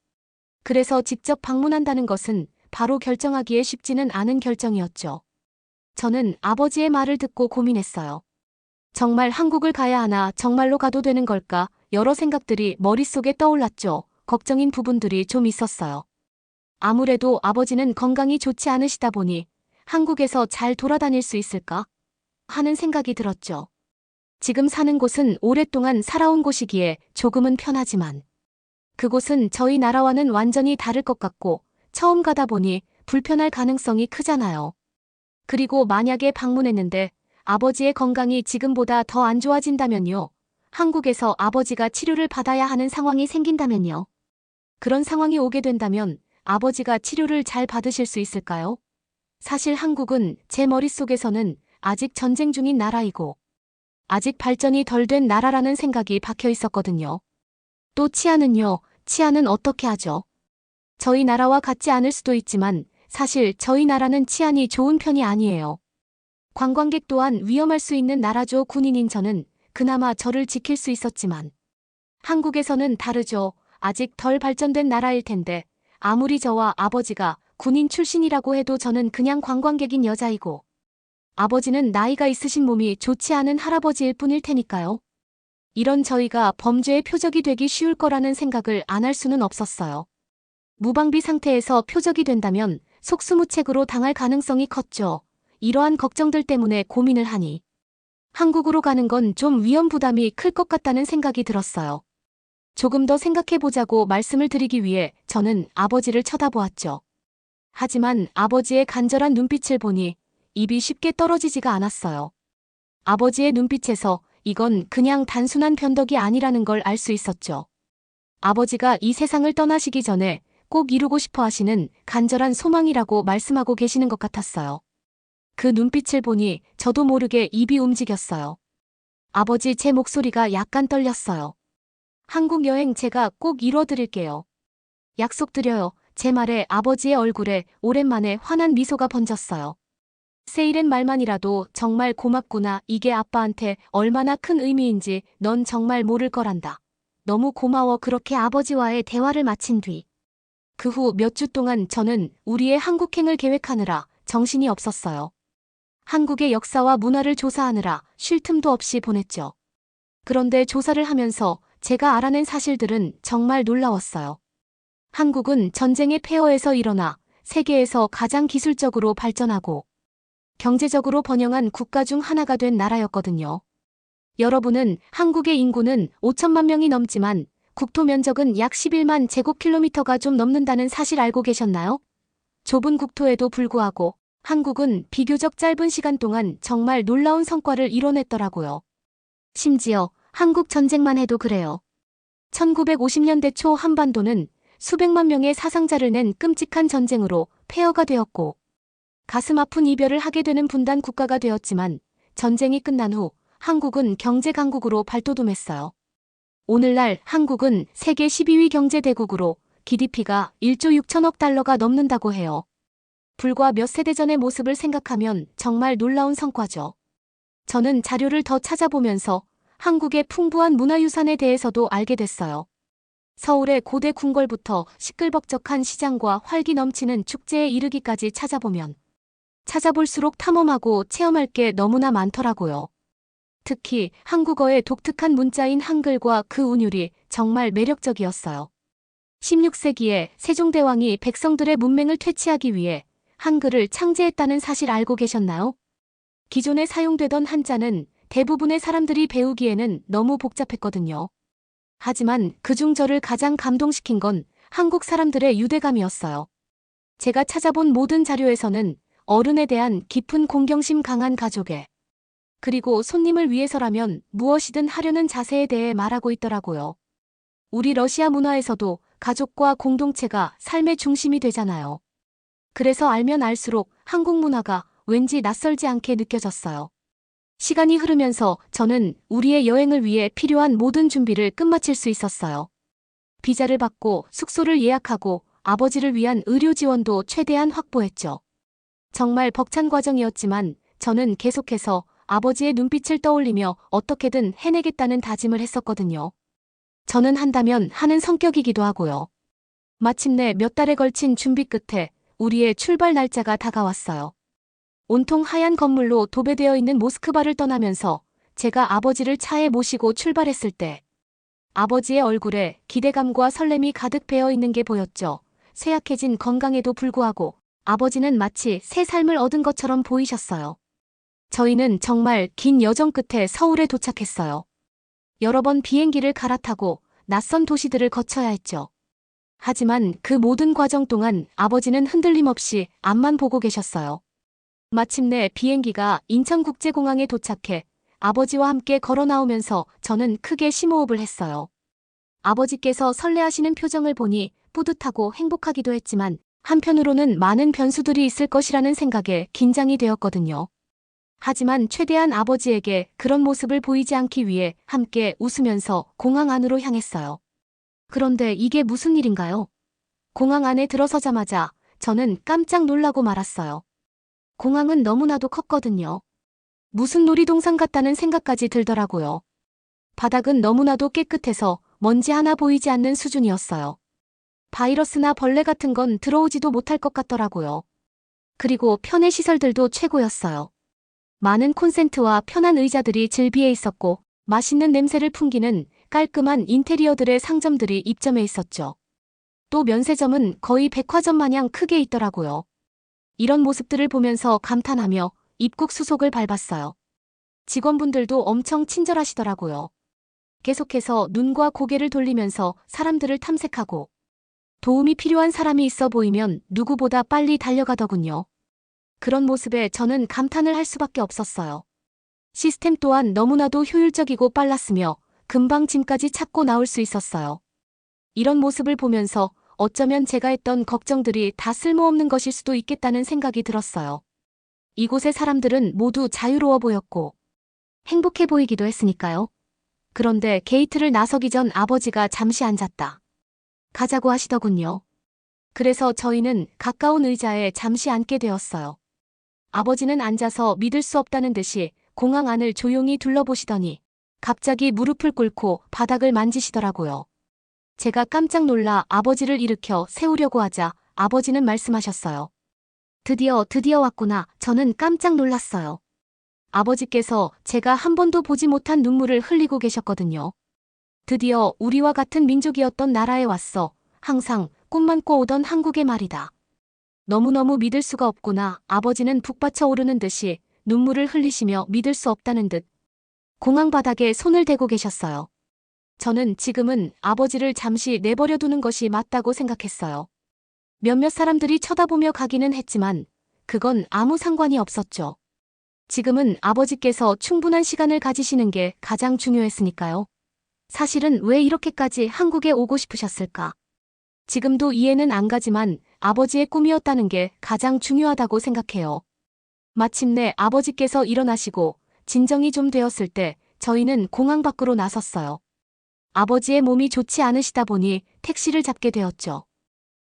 A: 그래서 직접 방문한다는 것은 바로 결정하기에 쉽지는 않은 결정이었죠. 저는 아버지의 말을 듣고 고민했어요. 정말 한국을 가야 하나, 정말로 가도 되는 걸까? 여러 생각들이 머릿속에 떠올랐죠. 걱정인 부분들이 좀 있었어요. 아무래도 아버지는 건강이 좋지 않으시다 보니 한국에서 잘 돌아다닐 수 있을까 하는 생각이 들었죠. 지금 사는 곳은 오랫동안 살아온 곳이기에 조금은 편하지만 그곳은 저희 나라와는 완전히 다를 것 같고 처음 가다 보니 불편할 가능성이 크잖아요. 그리고 만약에 방문했는데 아버지의 건강이 지금보다 더 안 좋아진다면요. 한국에서 아버지가 치료를 받아야 하는 상황이 생긴다면요. 그런 상황이 오게 된다면 아버지가 치료를 잘 받으실 수 있을까요? 사실 한국은 제 머릿속에서는 아직 전쟁 중인 나라이고 아직 발전이 덜 된 나라라는 생각이 박혀 있었거든요. 또 치안은요, 치안은 어떻게 하죠? 저희 나라와 같지 않을 수도 있지만 사실 저희 나라는 치안이 좋은 편이 아니에요. 관광객 또한 위험할 수 있는 나라죠. 군인인 저는 그나마 저를 지킬 수 있었지만 한국에서는 다르죠. 아직 덜 발전된 나라일 텐데 아무리 저와 아버지가 군인 출신이라고 해도 저는 그냥 관광객인 여자이고 아버지는 나이가 있으신 몸이 좋지 않은 할아버지일 뿐일 테니까요. 이런 저희가 범죄의 표적이 되기 쉬울 거라는 생각을 안 할 수는 없었어요. 무방비 상태에서 표적이 된다면 속수무책으로 당할 가능성이 컸죠. 이러한 걱정들 때문에 고민을 하니 한국으로 가는 건 좀 위험 부담이 클 것 같다는 생각이 들었어요. 조금 더 생각해보자고 말씀을 드리기 위해 저는 아버지를 쳐다보았죠. 하지만 아버지의 간절한 눈빛을 보니 입이 쉽게 떨어지지가 않았어요. 아버지의 눈빛에서 이건 그냥 단순한 변덕이 아니라는 걸 알 수 있었죠. 아버지가 이 세상을 떠나시기 전에 꼭 이루고 싶어 하시는 간절한 소망이라고 말씀하고 계시는 것 같았어요. 그 눈빛을 보니 저도 모르게 입이 움직였어요. 아버지, 제 목소리가 약간 떨렸어요. 한국 여행 제가 꼭 이뤄드릴게요. 약속드려요. 제 말에 아버지의 얼굴에 오랜만에 환한 미소가 번졌어요. 세일은 말만이라도 정말 고맙구나. 이게 아빠한테 얼마나 큰 의미인지 넌 정말 모를 거란다. 너무 고마워. 그렇게 아버지와의 대화를 마친 뒤 그 후 몇 주 동안 저는 우리의 한국행을 계획하느라 정신이 없었어요. 한국의 역사와 문화를 조사하느라 쉴 틈도 없이 보냈죠. 그런데 조사를 하면서 제가 알아낸 사실들은 정말 놀라웠어요. 한국은 전쟁의 폐허에서 일어나 세계에서 가장 기술적으로 발전하고 경제적으로 번영한 국가 중 하나가 된 나라였거든요. 여러분은 한국의 인구는 5천만 명이 넘지만 국토 면적은 약 11만 제곱킬로미터가 좀 넘는다는 사실 알고 계셨나요? 좁은 국토에도 불구하고 한국은 비교적 짧은 시간 동안 정말 놀라운 성과를 이뤄냈더라고요. 심지어 한국 전쟁만 해도 그래요. 1950년대 초 한반도는 수백만 명의 사상자를 낸 끔찍한 전쟁으로 폐허가 되었고 가슴 아픈 이별을 하게 되는 분단 국가가 되었지만 전쟁이 끝난 후 한국은 경제 강국으로 발돋움했어요. 오늘날 한국은 세계 12위 경제대국으로 GDP가 1조 6천억 달러가 넘는다고 해요. 불과 몇 세대 전의 모습을 생각하면 정말 놀라운 성과죠. 저는 자료를 더 찾아보면서 한국의 풍부한 문화유산에 대해서도 알게 됐어요. 서울의 고대 궁궐부터 시끌벅적한 시장과 활기 넘치는 축제에 이르기까지 찾아보면 찾아볼수록 탐험하고 체험할 게 너무나 많더라고요. 특히 한국어의 독특한 문자인 한글과 그 운율이 정말 매력적이었어요. 16세기에 세종대왕이 백성들의 문맹을 퇴치하기 위해 한글을 창제했다는 사실 알고 계셨나요? 기존에 사용되던 한자는 대부분의 사람들이 배우기에는 너무 복잡했거든요. 하지만 그중 저를 가장 감동시킨 건 한국 사람들의 유대감이었어요. 제가 찾아본 모든 자료에서는 어른에 대한 깊은 공경심, 강한 가족애, 그리고 손님을 위해서라면 무엇이든 하려는 자세에 대해 말하고 있더라고요. 우리 러시아 문화에서도 가족과 공동체가 삶의 중심이 되잖아요. 그래서 알면 알수록 한국 문화가 왠지 낯설지 않게 느껴졌어요. 시간이 흐르면서 저는 우리의 여행을 위해 필요한 모든 준비를 끝마칠 수 있었어요. 비자를 받고 숙소를 예약하고 아버지를 위한 의료 지원도 최대한 확보했죠. 정말 벅찬 과정이었지만 저는 계속해서 아버지의 눈빛을 떠올리며 어떻게든 해내겠다는 다짐을 했었거든요. 저는 한다면 하는 성격이기도 하고요. 마침내 몇 달에 걸친 준비 끝에 우리의 출발 날짜가 다가왔어요. 온통 하얀 건물로 도배되어 있는 모스크바를 떠나면서 제가 아버지를 차에 모시고 출발했을 때 아버지의 얼굴에 기대감과 설렘이 가득 배어 있는 게 보였죠. 쇠약해진 건강에도 불구하고 아버지는 마치 새 삶을 얻은 것처럼 보이셨어요. 저희는 정말 긴 여정 끝에 서울에 도착했어요. 여러 번 비행기를 갈아타고 낯선 도시들을 거쳐야 했죠. 하지만 그 모든 과정 동안 아버지는 흔들림 없이 앞만 보고 계셨어요. 마침내 비행기가 인천국제공항에 도착해 아버지와 함께 걸어 나오면서 저는 크게 심호흡을 했어요. 아버지께서 설레하시는 표정을 보니 뿌듯하고 행복하기도 했지만 한편으로는 많은 변수들이 있을 것이라는 생각에 긴장이 되었거든요. 하지만 최대한 아버지에게 그런 모습을 보이지 않기 위해 함께 웃으면서 공항 안으로 향했어요. 그런데 이게 무슨 일인가요? 공항 안에 들어서자마자 저는 깜짝 놀라고 말았어요. 공항은 너무나도 컸거든요. 무슨 놀이동산 같다는 생각까지 들더라고요. 바닥은 너무나도 깨끗해서 먼지 하나 보이지 않는 수준이었어요. 바이러스나 벌레 같은 건 들어오지도 못할 것 같더라고요. 그리고 편의 시설들도 최고였어요. 많은 콘센트와 편한 의자들이 즐비해 있었고 맛있는 냄새를 풍기는 깔끔한 인테리어들의 상점들이 입점해 있었죠. 또 면세점은 거의 백화점 마냥 크게 있더라고요. 이런 모습들을 보면서 감탄하며 입국 수속을 밟았어요. 직원분들도 엄청 친절하시더라고요. 계속해서 눈과 고개를 돌리면서 사람들을 탐색하고 도움이 필요한 사람이 있어 보이면 누구보다 빨리 달려가더군요. 그런 모습에 저는 감탄을 할 수밖에 없었어요. 시스템 또한 너무나도 효율적이고 빨랐으며 금방 짐까지 찾고 나올 수 있었어요. 이런 모습을 보면서 어쩌면 제가 했던 걱정들이 다 쓸모없는 것일 수도 있겠다는 생각이 들었어요. 이곳의 사람들은 모두 자유로워 보였고 행복해 보이기도 했으니까요. 그런데 게이트를 나서기 전 아버지가 잠시 앉았다 가자고 하시더군요. 그래서 저희는 가까운 의자에 잠시 앉게 되었어요. 아버지는 앉아서 믿을 수 없다는 듯이 공항 안을 조용히 둘러보시더니 갑자기 무릎을 꿇고 바닥을 만지시더라고요. 제가 깜짝 놀라 아버지를 일으켜 세우려고 하자 아버지는 말씀하셨어요. 드디어 왔구나. 저는 깜짝 놀랐어요. 아버지께서 제가 한 번도 보지 못한 눈물을 흘리고 계셨거든요. 드디어 우리와 같은 민족이었던 나라에 왔어. 항상 꿈만 꿔오던 한국의 말이다. 너무너무 믿을 수가 없구나. 아버지는 북받쳐 오르는 듯이 눈물을 흘리시며 믿을 수 없다는 듯 공항 바닥에 손을 대고 계셨어요. 저는 지금은 아버지를 잠시 내버려 두는 것이 맞다고 생각했어요. 몇몇 사람들이 쳐다보며 가기는 했지만 그건 아무 상관이 없었죠. 지금은 아버지께서 충분한 시간을 가지시는 게 가장 중요했으니까요. 사실은 왜 이렇게까지 한국에 오고 싶으셨을까? 지금도 이해는 안 가지만 아버지의 꿈이었다는 게 가장 중요하다고 생각해요. 마침내 아버지께서 일어나시고 진정이 좀 되었을 때 저희는 공항 밖으로 나섰어요. 아버지의 몸이 좋지 않으시다 보니 택시를 잡게 되었죠.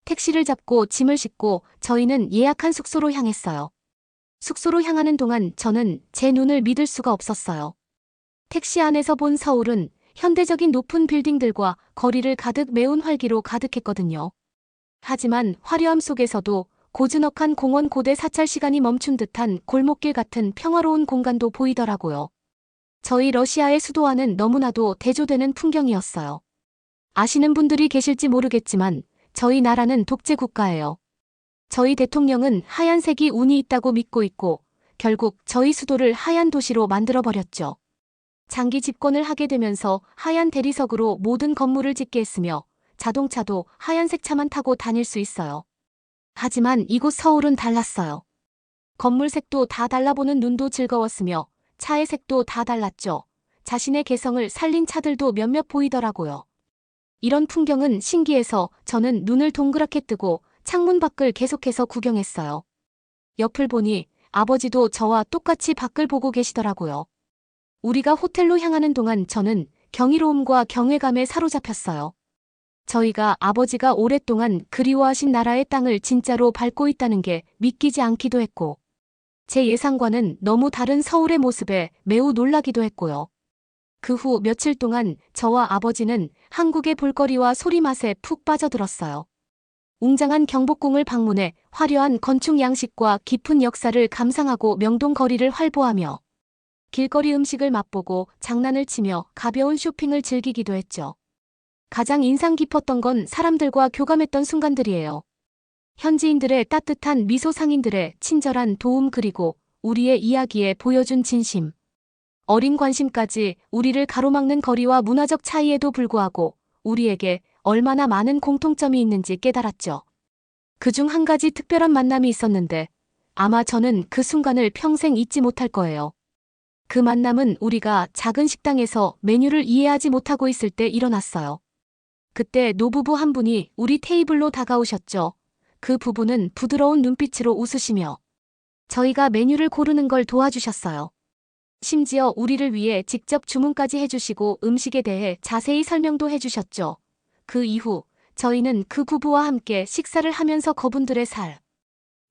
A: 택시를 잡고 짐을 싣고 저희는 예약한 숙소로 향했어요. 숙소로 향하는 동안 저는 제 눈을 믿을 수가 없었어요. 택시 안에서 본 서울은 현대적인 높은 빌딩들과 거리를 가득 메운 활기로 가득했거든요. 하지만 화려함 속에서도 고즈넉한 공원 고대 사찰 시간이 멈춘 듯한 골목길 같은 평화로운 공간도 보이더라고요. 저희 러시아의 수도와는 너무나도 대조되는 풍경이었어요. 아시는 분들이 계실지 모르겠지만 저희 나라는 독재 국가예요. 저희 대통령은 하얀색이 운이 있다고 믿고 있고 결국 저희 수도를 하얀 도시로 만들어버렸죠. 장기 집권을 하게 되면서 하얀 대리석으로 모든 건물을 짓게 했으며 자동차도 하얀색 차만 타고 다닐 수 있어요. 하지만 이곳 서울은 달랐어요. 건물 색도 다 달라보는 눈도 즐거웠으며 차의 색도 다 달랐죠. 자신의 개성을 살린 차들도 몇몇 보이더라고요. 이런 풍경은 신기해서 저는 눈을 동그랗게 뜨고 창문 밖을 계속해서 구경했어요. 옆을 보니 아버지도 저와 똑같이 밖을 보고 계시더라고요. 우리가 호텔로 향하는 동안 저는 경이로움과 경외감에 사로잡혔어요. 저희가 아버지가 오랫동안 그리워하신 나라의 땅을 진짜로 밟고 있다는 게 믿기지 않기도 했고 제 예상과는 너무 다른 서울의 모습에 매우 놀라기도 했고요. 그 후 며칠 동안 저와 아버지는 한국의 볼거리와 소리맛에 푹 빠져들었어요. 웅장한 경복궁을 방문해 화려한 건축 양식과 깊은 역사를 감상하고 명동 거리를 활보하며 길거리 음식을 맛보고 장난을 치며 가벼운 쇼핑을 즐기기도 했죠. 가장 인상 깊었던 건 사람들과 교감했던 순간들이에요. 현지인들의 따뜻한 미소, 상인들의 친절한 도움, 그리고 우리의 이야기에 보여준 진심. 어린 관심까지 우리를 가로막는 거리와 문화적 차이에도 불구하고 우리에게 얼마나 많은 공통점이 있는지 깨달았죠. 그중 한 가지 특별한 만남이 있었는데 아마 저는 그 순간을 평생 잊지 못할 거예요. 그 만남은 우리가 작은 식당에서 메뉴를 이해하지 못하고 있을 때 일어났어요. 그때 노부부 한 분이 우리 테이블로 다가오셨죠. 그 부부는 부드러운 눈빛으로 웃으시며 저희가 메뉴를 고르는 걸 도와주셨어요. 심지어 우리를 위해 직접 주문까지 해주시고 음식에 대해 자세히 설명도 해주셨죠. 그 이후 저희는 그 부부와 함께 식사를 하면서 그분들의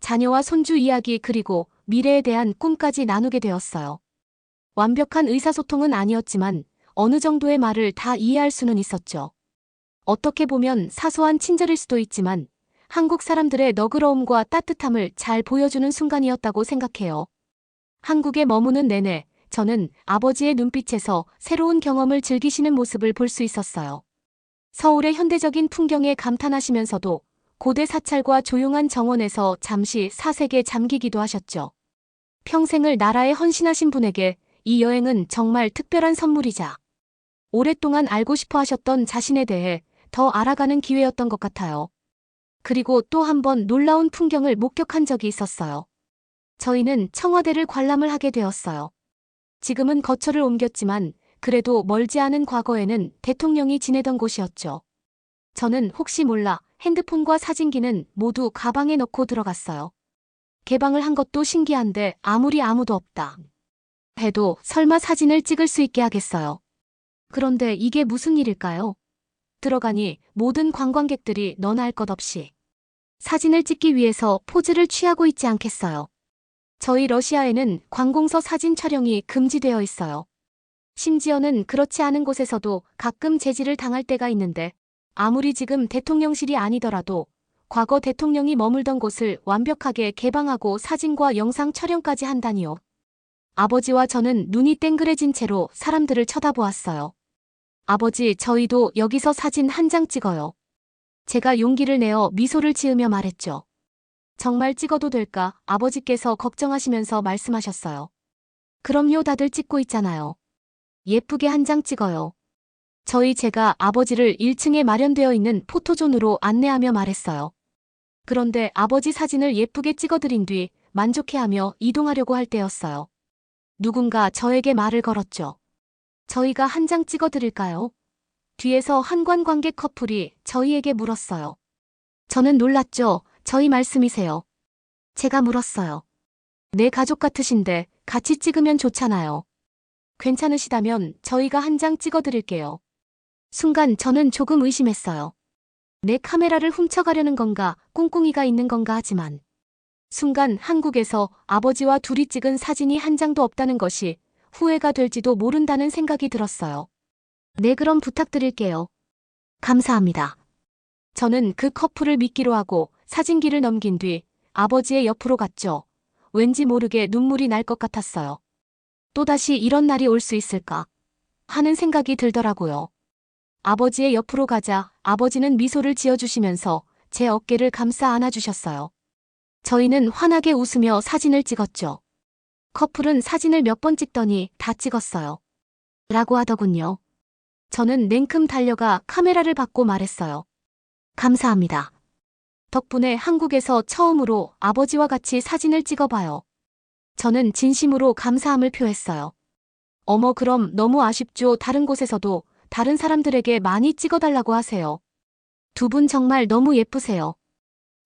A: 자녀와 손주 이야기, 그리고 미래에 대한 꿈까지 나누게 되었어요. 완벽한 의사소통은 아니었지만 어느 정도의 말을 다 이해할 수는 있었죠. 어떻게 보면 사소한 친절일 수도 있지만 한국 사람들의 너그러움과 따뜻함을 잘 보여주는 순간이었다고 생각해요. 한국에 머무는 내내 저는 아버지의 눈빛에서 새로운 경험을 즐기시는 모습을 볼 수 있었어요. 서울의 현대적인 풍경에 감탄하시면서도 고대 사찰과 조용한 정원에서 잠시 사색에 잠기기도 하셨죠. 평생을 나라에 헌신하신 분에게 이 여행은 정말 특별한 선물이자 오랫동안 알고 싶어 하셨던 자신에 대해 더 알아가는 기회였던 것 같아요. 그리고 또 한 번 놀라운 풍경을 목격한 적이 있었어요. 저희는 청와대를 관람을 하게 되었어요. 지금은 거처를 옮겼지만 그래도 멀지 않은 과거에는 대통령이 지내던 곳이었죠. 저는 혹시 몰라 핸드폰과 사진기는 모두 가방에 넣고 들어갔어요. 개방을 한 것도 신기한데 아무리 아무도 없다 해도 설마 사진을 찍을 수 있게 하겠어요. 그런데 이게 무슨 일일까요? 들어가니 모든 관광객들이 너나 할 것 없이 사진을 찍기 위해서 포즈를 취하고 있지 않겠어요. 저희 러시아에는 관공서 사진 촬영이 금지되어 있어요. 심지어는 그렇지 않은 곳에서도 가끔 제지를 당할 때가 있는데 아무리 지금 대통령실이 아니더라도 과거 대통령이 머물던 곳을 완벽하게 개방하고 사진과 영상 촬영까지 한다니요. 아버지와 저는 눈이 땡그레진 채로 사람들을 쳐다보았어요. 아버지, 저희도 여기서 사진 한 장 찍어요. 제가 용기를 내어 미소를 지으며 말했죠. 정말 찍어도 될까? 아버지께서 걱정하시면서 말씀하셨어요. 그럼요, 다들 찍고 있잖아요. 예쁘게 한 장 찍어요. 제가 아버지를 1층에 마련되어 있는 포토존으로 안내하며 말했어요. 그런데 아버지 사진을 예쁘게 찍어드린 뒤 만족해하며 이동하려고 할 때였어요. 누군가 저에게 말을 걸었죠. 저희가 한 장 찍어드릴까요? 뒤에서 한 관광객 커플이 저희에게 물었어요. 저는 놀랐죠. 저희 말씀이세요? 제가 물었어요. 내 가족 같으신데 같이 찍으면 좋잖아요. 괜찮으시다면 저희가 한 장 찍어드릴게요. 순간 저는 조금 의심했어요. 내 카메라를 훔쳐가려는 건가, 꿍꿍이가 있는 건가 하지만 순간 한국에서 아버지와 둘이 찍은 사진이 한 장도 없다는 것이 후회가 될지도 모른다는 생각이 들었어요. 네, 그럼 부탁드릴게요. 감사합니다. 저는 그 커플을 믿기로 하고 사진기를 넘긴 뒤 아버지의 옆으로 갔죠. 왠지 모르게 눈물이 날 것 같았어요. 또다시 이런 날이 올 수 있을까 하는 생각이 들더라고요. 아버지의 옆으로 가자 아버지는 미소를 지어주시면서 제 어깨를 감싸 안아주셨어요. 저희는 환하게 웃으며 사진을 찍었죠. 커플은 사진을 몇 번 찍더니 다 찍었어요. 라고 하더군요. 저는 냉큼 달려가 카메라를 받고 말했어요. 감사합니다. 덕분에 한국에서 처음으로 아버지와 같이 사진을 찍어봐요. 저는 진심으로 감사함을 표했어요. 어머, 그럼 너무 아쉽죠. 다른 곳에서도 다른 사람들에게 많이 찍어달라고 하세요. 두 분 정말 너무 예쁘세요.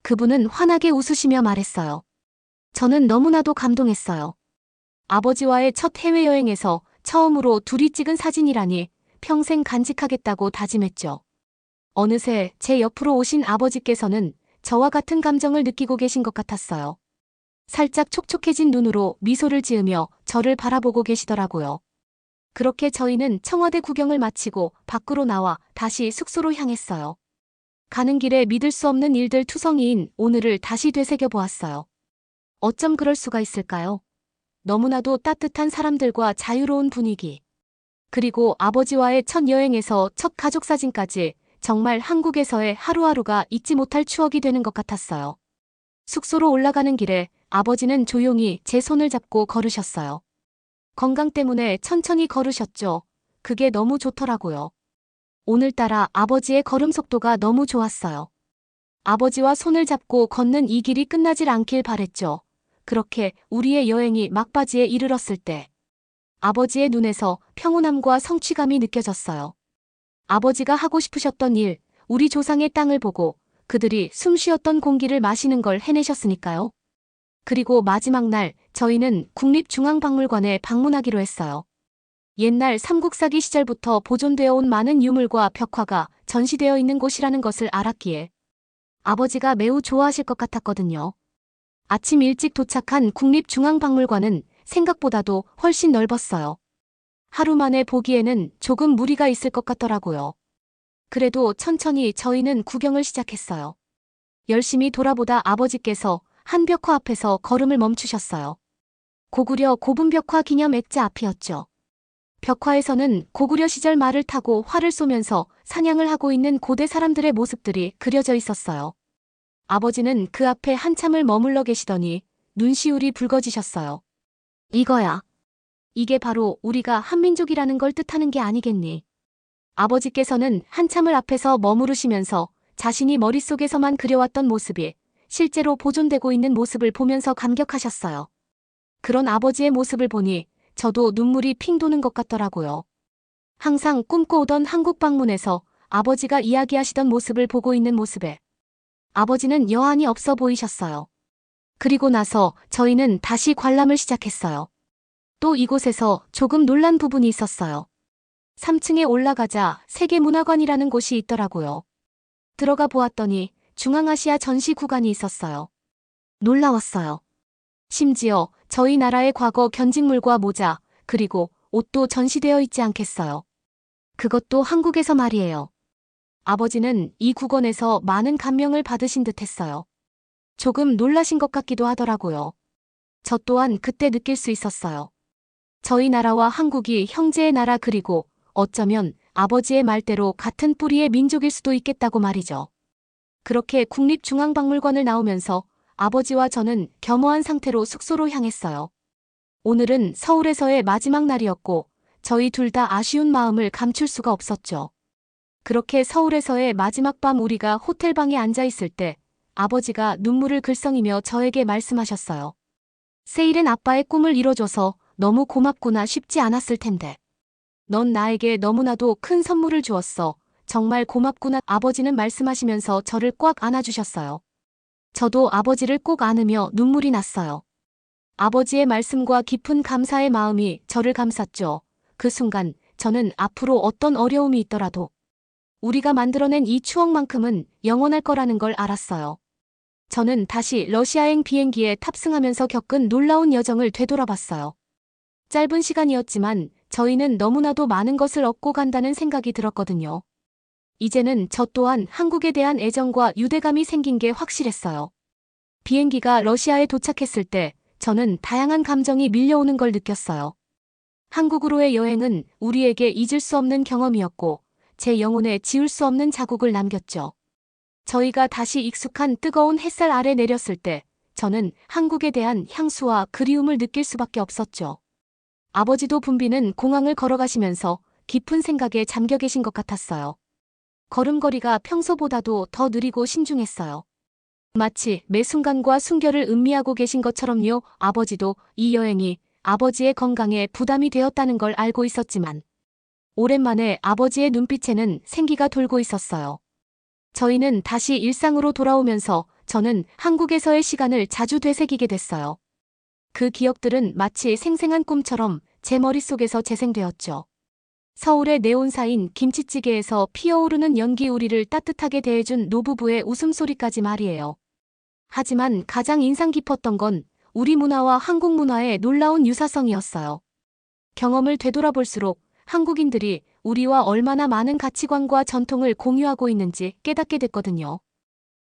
A: 그분은 환하게 웃으시며 말했어요. 저는 너무나도 감동했어요. 아버지와의 첫 해외여행에서 처음으로 둘이 찍은 사진이라니 평생 간직하겠다고 다짐했죠. 어느새 제 옆으로 오신 아버지께서는 저와 같은 감정을 느끼고 계신 것 같았어요. 살짝 촉촉해진 눈으로 미소를 지으며 저를 바라보고 계시더라고요. 그렇게 저희는 청와대 구경을 마치고 밖으로 나와 다시 숙소로 향했어요. 가는 길에 믿을 수 없는 일들 투성이인 오늘을 다시 되새겨보았어요. 어쩜 그럴 수가 있을까요? 너무나도 따뜻한 사람들과 자유로운 분위기. 그리고 아버지와의 첫 여행에서 첫 가족 사진까지 정말 한국에서의 하루하루가 잊지 못할 추억이 되는 것 같았어요. 숙소로 올라가는 길에 아버지는 조용히 제 손을 잡고 걸으셨어요. 건강 때문에 천천히 걸으셨죠. 그게 너무 좋더라고요. 오늘따라 아버지의 걸음 속도가 너무 좋았어요. 아버지와 손을 잡고 걷는 이 길이 끝나질 않길 바랬죠. 그렇게 우리의 여행이 막바지에 이르렀을 때 아버지의 눈에서 평온함과 성취감이 느껴졌어요. 아버지가 하고 싶으셨던 일, 우리 조상의 땅을 보고 그들이 숨 쉬었던 공기를 마시는 걸 해내셨으니까요. 그리고 마지막 날 저희는 국립중앙박물관에 방문하기로 했어요. 옛날 삼국사기 시절부터 보존되어 온 많은 유물과 벽화가 전시되어 있는 곳이라는 것을 알았기에 아버지가 매우 좋아하실 것 같았거든요. 아침 일찍 도착한 국립중앙박물관은 생각보다도 훨씬 넓었어요. 하루 만에 보기에는 조금 무리가 있을 것 같더라고요. 그래도 천천히 저희는 구경을 시작했어요. 열심히 돌아보다 아버지께서 한 벽화 앞에서 걸음을 멈추셨어요. 고구려 고분벽화 기념 액자 앞이었죠. 벽화에서는 고구려 시절 말을 타고 활을 쏘면서 사냥을 하고 있는 고대 사람들의 모습들이 그려져 있었어요. 아버지는 그 앞에 한참을 머물러 계시더니 눈시울이 붉어지셨어요. 이거야. 이게 바로 우리가 한민족이라는 걸 뜻하는 게 아니겠니? 아버지께서는 한참을 앞에서 머무르시면서 자신이 머릿속에서만 그려왔던 모습이 실제로 보존되고 있는 모습을 보면서 감격하셨어요. 그런 아버지의 모습을 보니 저도 눈물이 핑 도는 것 같더라고요. 항상 꿈꿔오던 한국 방문에서 아버지가 이야기하시던 모습을 보고 있는 모습에 아버지는 여한이 없어 보이셨어요. 그리고 나서 저희는 다시 관람을 시작했어요. 또 이곳에서 조금 놀란 부분이 있었어요. 3층에 올라가자 세계문화관이라는 곳이 있더라고요. 들어가 보았더니 중앙아시아 전시 구간이 있었어요. 놀라웠어요. 심지어 저희 나라의 과거 견직물과 모자, 그리고 옷도 전시되어 있지 않겠어요. 그것도 한국에서 말이에요. 아버지는 이 구건에서 많은 감명을 받으신 듯 했어요. 조금 놀라신 것 같기도 하더라고요. 저 또한 그때 느낄 수 있었어요. 저희 나라와 한국이 형제의 나라 그리고 어쩌면 아버지의 말대로 같은 뿌리의 민족일 수도 있겠다고 말이죠. 그렇게 국립중앙박물관을 나오면서 아버지와 저는 겸허한 상태로 숙소로 향했어요. 오늘은 서울에서의 마지막 날이었고 저희 둘 다 아쉬운 마음을 감출 수가 없었죠. 그렇게 서울에서의 마지막 밤 우리가 호텔방에 앉아 있을 때 아버지가 눈물을 글썽이며 저에게 말씀하셨어요. 세일은 아빠의 꿈을 이뤄줘서 너무 고맙구나. 쉽지 않았을 텐데. 넌 나에게 너무나도 큰 선물을 주었어. 정말 고맙구나. 아버지는 말씀하시면서 저를 꽉 안아주셨어요. 저도 아버지를 꼭 안으며 눈물이 났어요. 아버지의 말씀과 깊은 감사의 마음이 저를 감쌌죠. 그 순간 저는 앞으로 어떤 어려움이 있더라도 우리가 만들어낸 이 추억만큼은 영원할 거라는 걸 알았어요. 저는 다시 러시아행 비행기에 탑승하면서 겪은 놀라운 여정을 되돌아봤어요. 짧은 시간이었지만 저희는 너무나도 많은 것을 얻고 간다는 생각이 들었거든요. 이제는 저 또한 한국에 대한 애정과 유대감이 생긴 게 확실했어요. 비행기가 러시아에 도착했을 때 저는 다양한 감정이 밀려오는 걸 느꼈어요. 한국으로의 여행은 우리에게 잊을 수 없는 경험이었고 제 영혼에 지울 수 없는 자국을 남겼죠. 저희가 다시 익숙한 뜨거운 햇살 아래 내렸을 때 저는 한국에 대한 향수와 그리움을 느낄 수밖에 없었죠. 아버지도 붐비는 공항을 걸어가시면서 깊은 생각에 잠겨 계신 것 같았어요. 걸음걸이가 평소보다도 더 느리고 신중했어요. 마치 매 순간과 순결을 음미하고 계신 것처럼요. 아버지도 이 여행이 아버지의 건강에 부담이 되었다는 걸 알고 있었지만 오랜만에 아버지의 눈빛에는 생기가 돌고 있었어요. 저희는 다시 일상으로 돌아오면서 저는 한국에서의 시간을 자주 되새기게 됐어요. 그 기억들은 마치 생생한 꿈처럼 제 머릿속에서 재생되었죠. 서울의 네온사인 김치찌개에서 피어오르는 연기 우리를 따뜻하게 대해준 노부부의 웃음소리까지 말이에요. 하지만 가장 인상 깊었던 건 우리 문화와 한국 문화의 놀라운 유사성이었어요. 경험을 되돌아볼수록 한국인들이 우리와 얼마나 많은 가치관과 전통을 공유하고 있는지 깨닫게 됐거든요.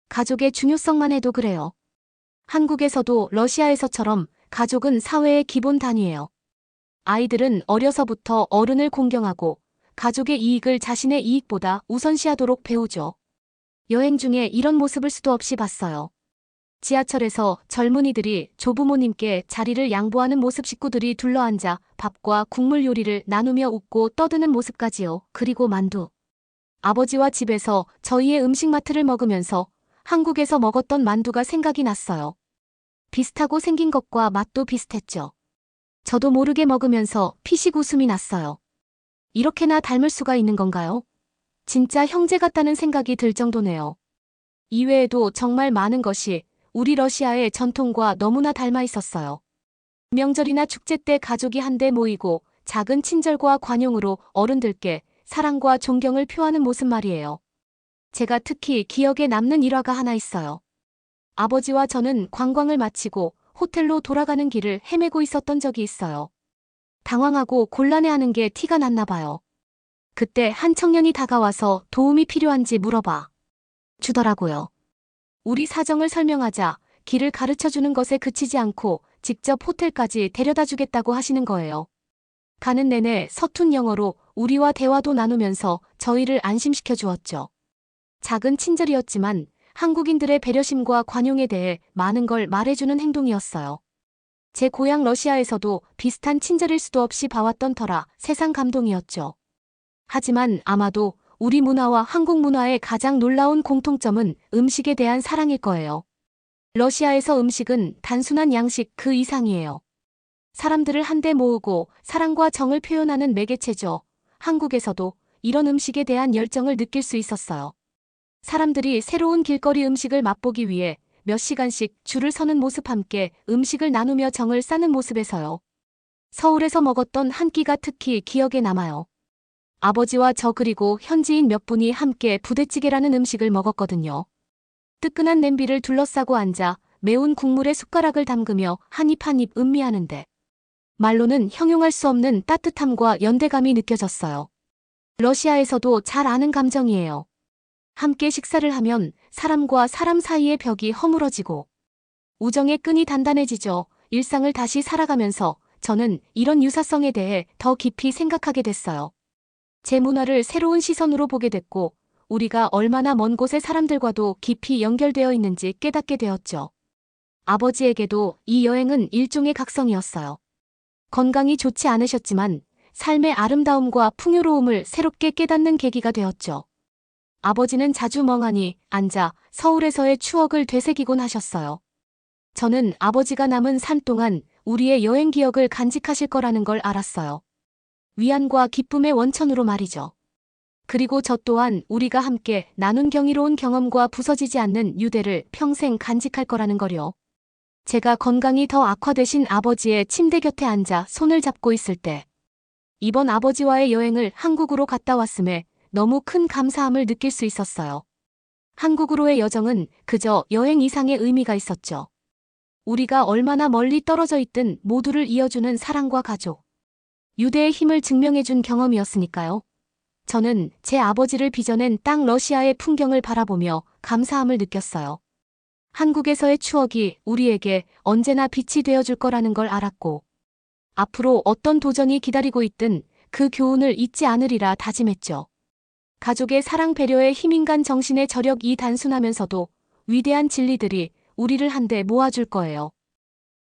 A: 가족의 중요성만 해도 그래요. 한국에서도 러시아에서처럼 가족은 사회의 기본 단위예요. 아이들은 어려서부터 어른을 공경하고 가족의 이익을 자신의 이익보다 우선시하도록 배우죠. 여행 중에 이런 모습을 수도 없이 봤어요. 지하철에서 젊은이들이 조부모님께 자리를 양보하는 모습, 식구들이 둘러앉아 밥과 국물 요리를 나누며 웃고 떠드는 모습까지요. 그리고 만두. 아버지와 집에서 저희의 음식 마트를 먹으면서 한국에서 먹었던 만두가 생각이 났어요. 비슷하고 생긴 것과 맛도 비슷했죠. 저도 모르게 먹으면서 피식 웃음이 났어요. 이렇게나 닮을 수가 있는 건가요? 진짜 형제 같다는 생각이 들 정도네요. 이외에도 정말 많은 것이 우리 러시아의 전통과 너무나 닮아 있었어요. 명절이나 축제 때 가족이 한데 모이고 작은 친절과 관용으로 어른들께 사랑과 존경을 표하는 모습 말이에요. 제가 특히 기억에 남는 일화가 하나 있어요. 아버지와 저는 관광을 마치고 호텔로 돌아가는 길을 헤매고 있었던 적이 있어요. 당황하고 곤란해하는 게 티가 났나 봐요. 그때 한 청년이 다가와서 도움이 필요한지 물어봐 주더라고요. 우리 사정을 설명하자 길을 가르쳐주는 것에 그치지 않고 직접 호텔까지 데려다 주겠다고 하시는 거예요. 가는 내내 서툰 영어로 우리와 대화도 나누면서 저희를 안심시켜 주었죠. 작은 친절이었지만 한국인들의 배려심과 관용에 대해 많은 걸 말해주는 행동이었어요. 제 고향 러시아에서도 비슷한 친절일 수도 없이 봐왔던 터라 세상 감동이었죠. 하지만 아마도 우리 문화와 한국 문화의 가장 놀라운 공통점은 음식에 대한 사랑일 거예요. 러시아에서 음식은 단순한 양식 그 이상이에요. 사람들을 한데 모으고 사랑과 정을 표현하는 매개체죠. 한국에서도 이런 음식에 대한 열정을 느낄 수 있었어요. 사람들이 새로운 길거리 음식을 맛보기 위해 몇 시간씩 줄을 서는 모습, 함께 음식을 나누며 정을 쌓는 모습에서요. 서울에서 먹었던 한 끼가 특히 기억에 남아요. 아버지와 저 그리고 현지인 몇 분이 함께 부대찌개라는 음식을 먹었거든요. 뜨끈한 냄비를 둘러싸고 앉아 매운 국물에 숟가락을 담그며 한 입 한 입 음미하는데 말로는 형용할 수 없는 따뜻함과 연대감이 느껴졌어요. 러시아에서도 잘 아는 감정이에요. 함께 식사를 하면 사람과 사람 사이의 벽이 허물어지고 우정의 끈이 단단해지죠. 일상을 다시 살아가면서 저는 이런 유사성에 대해 더 깊이 생각하게 됐어요. 제 문화를 새로운 시선으로 보게 됐고 우리가 얼마나 먼 곳의 사람들과도 깊이 연결되어 있는지 깨닫게 되었죠. 아버지에게도 이 여행은 일종의 각성이었어요. 건강이 좋지 않으셨지만 삶의 아름다움과 풍요로움을 새롭게 깨닫는 계기가 되었죠. 아버지는 자주 멍하니 앉아 서울에서의 추억을 되새기곤 하셨어요. 저는 아버지가 남은 삶 동안 우리의 여행 기억을 간직하실 거라는 걸 알았어요. 위안과 기쁨의 원천으로 말이죠. 그리고 저 또한 우리가 함께 나눈 경이로운 경험과 부서지지 않는 유대를 평생 간직할 거라는 걸요. 제가 건강이 더 악화되신 아버지의 침대 곁에 앉아 손을 잡고 있을 때 이번 아버지와의 여행을 한국으로 갔다 왔음에 너무 큰 감사함을 느낄 수 있었어요. 한국으로의 여정은 그저 여행 이상의 의미가 있었죠. 우리가 얼마나 멀리 떨어져 있든 모두를 이어주는 사랑과 가족, 유대의 힘을 증명해준 경험이었으니까요. 저는 제 아버지를 빚어낸 땅 러시아의 풍경을 바라보며 감사함을 느꼈어요. 한국에서의 추억이 우리에게 언제나 빛이 되어줄 거라는 걸 알았고 앞으로 어떤 도전이 기다리고 있든 그 교훈을 잊지 않으리라 다짐했죠. 가족의 사랑, 배려의 힘, 인간 정신의 저력, 이 단순하면서도 위대한 진리들이 우리를 한데 모아줄 거예요.